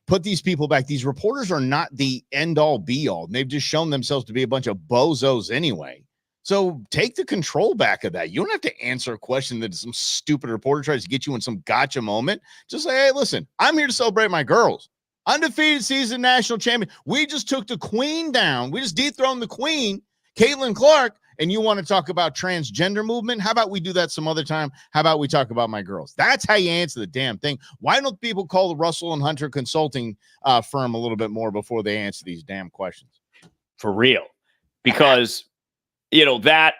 Put these people back. These reporters are not the end all be all. They've just shown themselves to be a bunch of bozos anyway. So take the control back of that. You don't have to answer a question that some stupid reporter tries to get you in some gotcha moment. Just say, hey, listen, I'm here to celebrate my girls. Undefeated season national champion. We just took the queen down. We just dethroned the queen, Caitlin Clark, and you want to talk about transgender movement? How about we do that some other time? How about we talk about my girls? That's how you answer the damn thing. Why don't people call the Russell and Hunter consulting firm a little bit more before they answer these damn questions? For real. Because, that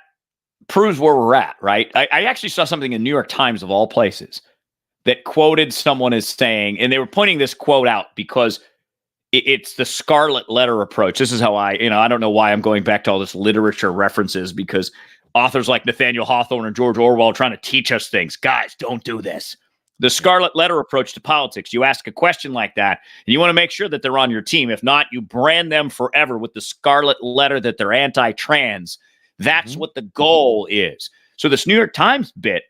proves where we're at, right? I actually saw something in New York Times, of all places, that quoted someone as saying, and they were pointing this quote out because it's the scarlet letter approach. This is how I don't know why I'm going back to all this literature references, because authors like Nathaniel Hawthorne and George Orwell are trying to teach us things. Guys, don't do this. The scarlet letter approach to politics. You ask a question like that, and you want to make sure that they're on your team. If not, you brand them forever with the scarlet letter that they're anti-trans. That's what the goal is. So this New York Times bit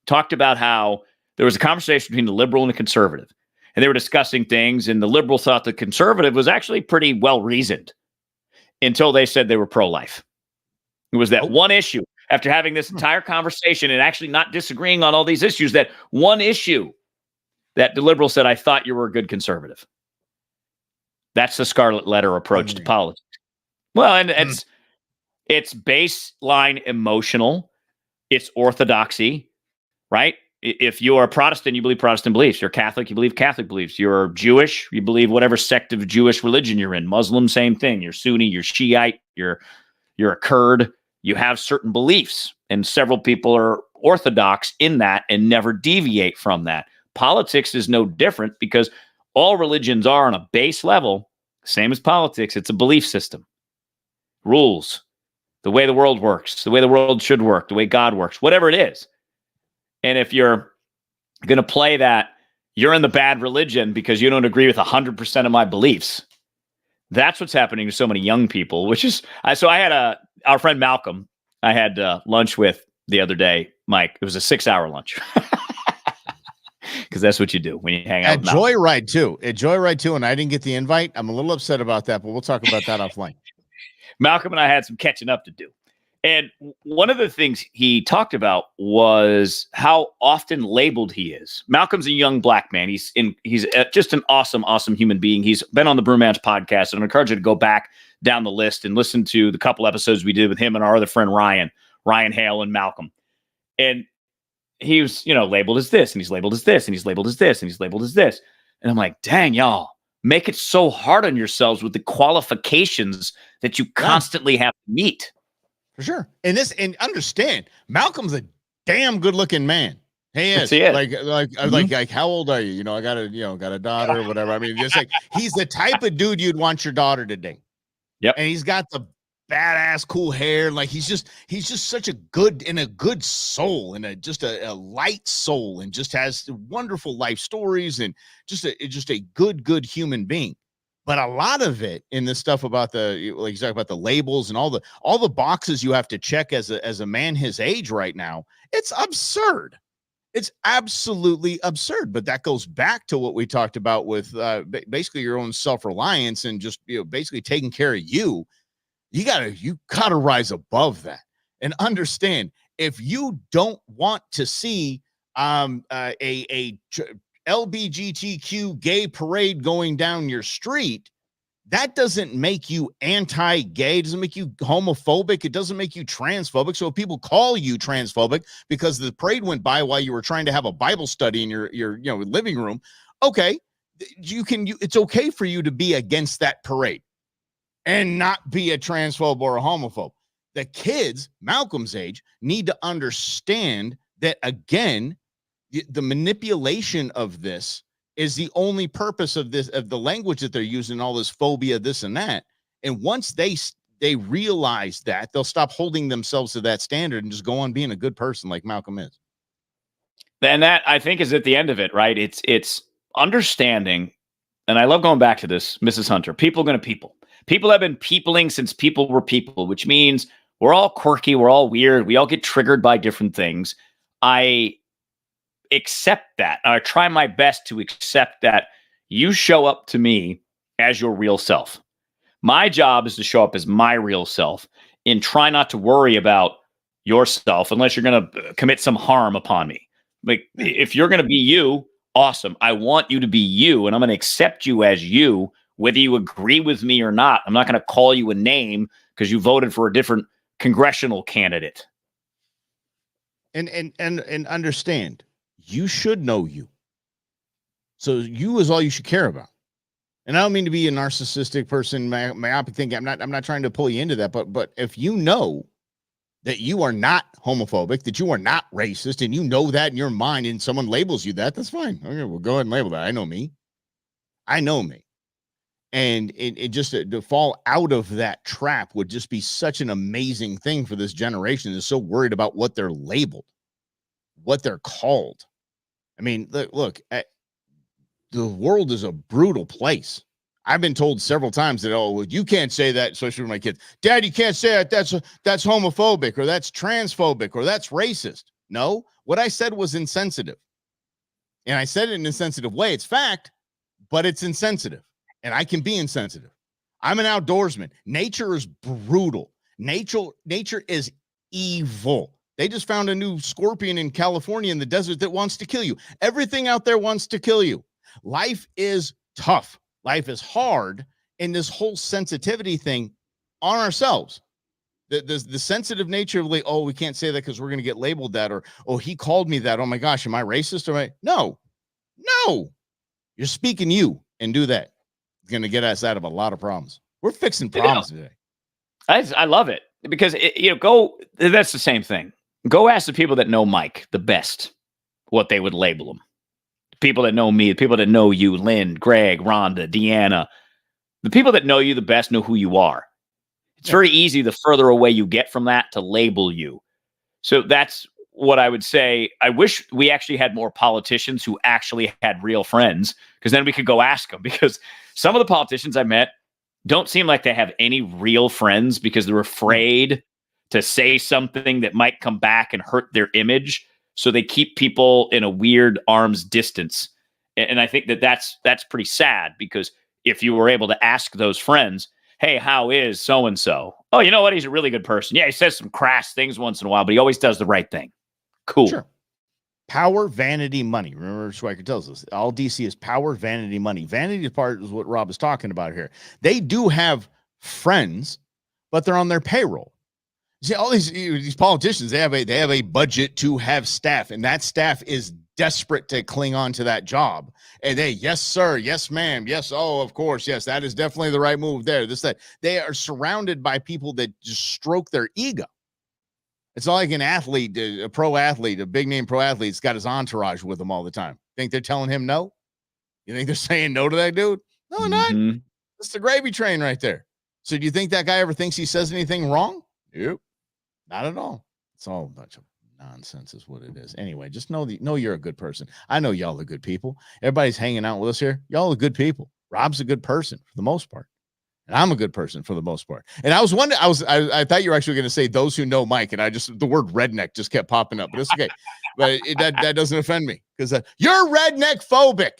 talked about how there was a conversation between the liberal and the conservative, and they were discussing things, and the liberal thought the conservative was actually pretty well-reasoned until they said they were pro-life. It was that one issue, after having this entire conversation and actually not disagreeing on all these issues, that one issue that the liberal said, I thought you were a good conservative. That's the scarlet letter approach to politics. Well, and it's baseline emotional. It's orthodoxy, right? If you're a Protestant, you believe Protestant beliefs. You're Catholic, you believe Catholic beliefs. You're Jewish, you believe whatever sect of Jewish religion you're in. Muslim, same thing. You're Sunni, you're Shiite, you're a Kurd. You have certain beliefs, and several people are orthodox in that and never deviate from that. Politics is no different, because all religions are on a base level, same as politics. It's a belief system. Rules. The way the world works, the way the world should work, the way God works, whatever it is. And if you're going to play that, you're in the bad religion because you don't agree with 100% of my beliefs. That's what's happening to so many young people, which is, so I had our friend Malcolm, I had lunch with the other day, Mike. It was a 6-hour lunch. Because that's what you do when you hang out. At Joyride too. At Joyride too, and I didn't get the invite. I'm a little upset about that, but we'll talk about that offline. Malcolm and I had some catching up to do. And one of the things he talked about was how often labeled he is. Malcolm's a young black man. He's just an awesome, awesome human being. He's been on the Brewmance podcast, and I encourage you to go back down the list and listen to the couple episodes we did with him and our other friend Ryan Hale and Malcolm. And he was, labeled as this, and he's labeled as this, and he's labeled as this, and he's labeled as this. And I'm like, dang, y'all, make it so hard on yourselves with the qualifications that you constantly have to meet. For sure. And understand, Malcolm's a damn good looking man. He is. Like, how old are you? I got a daughter or whatever. I mean, just like, he's the type of dude you'd want your daughter to date. Yep. And he's got the badass cool hair. Like he's just such a good soul, and a light soul, and just has wonderful life stories, and just a good human being. But a lot of it in this stuff about like you talk about the labels and all the boxes you have to check as a man his age right now, it's absurd. It's absolutely absurd. But that goes back to what we talked about with basically your own self-reliance and just basically taking care of you. You gotta rise above that and understand, if you don't want to see a LGBTQ gay parade going down your street, that doesn't make you anti-gay. It doesn't make you homophobic. It doesn't make you transphobic. So if people call you transphobic because the parade went by while you were trying to have a Bible study in your living room, okay, it's okay for you to be against that parade and not be a transphobe or a homophobe. The kids, Malcolm's age, need to understand that, again, the manipulation of this is the only purpose of the language that they're using, all this phobia, this and that. And once they realize that, they'll stop holding themselves to that standard and just go on being a good person like Malcolm is. And that, I think, is at the end of it, right? It's understanding, and I love going back to this, Mrs. Hunter, people going to people. People have been peopling since people were people, which means we're all quirky, we're all weird, we all get triggered by different things. I accept that. I try my best to accept that you show up to me as your real self. My job is to show up as my real self and try not to worry about yourself unless you're going to commit some harm upon me. Like, if you're going to be you, awesome. I want you to be you, and I'm going to accept you as you, whether you agree with me or not. I'm not going to call you a name because you voted for a different congressional candidate. And understand, you should know you. So you is all you should care about. And I don't mean to be a narcissistic person, myopic thinking. I'm not trying to pull you into that, but if you know that you are not homophobic, that you are not racist, and you know that in your mind, and someone labels you that, that's fine. Okay, well, go ahead and label that. I know me. And it just to fall out of that trap would just be such an amazing thing for this generation that's so worried about what they're labeled, what they're called. I mean, look, the world is a brutal place. I've been told several times that, oh, you can't say that, especially with my kids. Dad, you can't say that. That's homophobic, or that's transphobic, or that's racist. No, what I said was insensitive. And I said it in an insensitive way. It's fact, but it's insensitive. And I can be insensitive. I'm an outdoorsman. Nature is brutal. Nature is evil. They just found a new scorpion in California in the desert that wants to kill you. Everything out there wants to kill you. Life is tough. Life is hard. And this whole sensitivity thing on ourselves, the sensitive nature of like, oh, we can't say that because we're going to get labeled that, or, oh, he called me that. Oh my gosh, am I racist? No, you're speaking you, and do that. It's going to get us out of a lot of problems. We're fixing problems today. I love it because that's the same thing. Go ask the people that know Mike the best what they would label him. The people that know me, the people that know you, Lynn, Greg, Rhonda, Deanna, the people that know you the best know who you are. It's very easy the further away you get from that to label you. So that's what I would say, I wish we actually had more politicians who actually had real friends, because then we could go ask them. Because some of the politicians I met don't seem like they have any real friends because they're afraid to say something that might come back and hurt their image. So they keep people in a weird arm's distance. And I think that's pretty sad, because if you were able to ask those friends, hey, how is so-and-so? Oh, you know what? He's a really good person. Yeah, he says some crass things once in a while, but he always does the right thing. Cool. Sure. Power, vanity, money. Remember, Schweiker tells us all DC is power, vanity, money. Vanity part is what Rob is talking about here. They do have friends, but they're on their payroll. See, all these politicians, they have a budget to have staff, and that staff is desperate to cling on to that job. And they, yes, sir, yes, ma'am, yes, oh, of course, yes, that is definitely the right move there. That. They are surrounded by people that just stroke their ego. It's not like an athlete, a pro athlete, a big name pro athlete, has got his entourage with him all the time. Think they're telling him no? You think they're saying no to that dude? No, they're not. That's the gravy train right there. So do you think that guy ever thinks he says anything wrong? Nope, not at all. It's all a bunch of nonsense is what it is. Anyway, just know you're a good person. I know y'all are good people. Everybody's hanging out with us here. Y'all are good people. Rob's a good person for the most part. And I'm a good person for the most part. And I was wondering, I thought you were actually going to say those who know Mike, and the word redneck just kept popping up, but it's okay. But that doesn't offend me, because you're redneck phobic.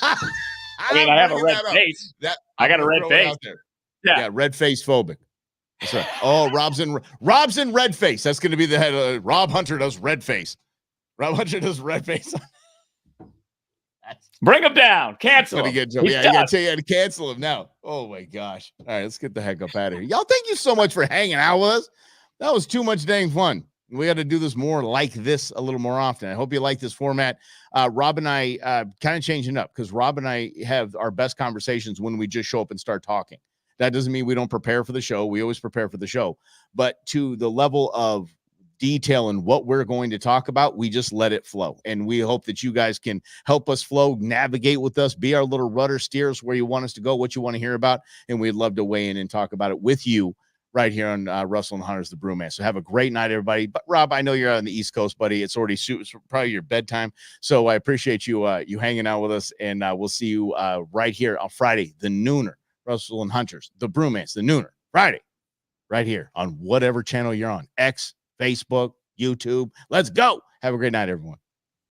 I have a red face. I got a red face. Yeah, red face phobic. That's right. Oh, Rob's in red face. That's going to be the head. Rob Hunter does red face. Rob Hunter does red face. Bring him down. Cancel him. Yeah, I got to tell you to cancel him now. Oh, my gosh. All right, let's get the heck up out of here. Y'all, thank you so much for hanging out with us. That was too much dang fun. We got to do this more like this a little more often. I hope you like this format. Rob and I kind of changing up, because Rob and I have our best conversations when we just show up and start talking. That doesn't mean we don't prepare for the show. We always prepare for the show. But to the level of detail and what we're going to talk about, we just let it flow. And we hope that you guys can help us flow, navigate with us, be our little rudder, steer us where you want us to go, what you want to hear about. And we'd love to weigh in and talk about it with you right here on Russell and Hunter's The Brewmance. So have a great night, everybody. But Rob, I know you're on the East Coast, buddy. It's already probably your bedtime. So I appreciate you hanging out with us. And we'll see you right here on Friday, the nooner. Russell and Hunter's The Brewmance, the nooner, Friday, right here on whatever channel you're on. X, Facebook, YouTube. Let's go. Have a great night, everyone.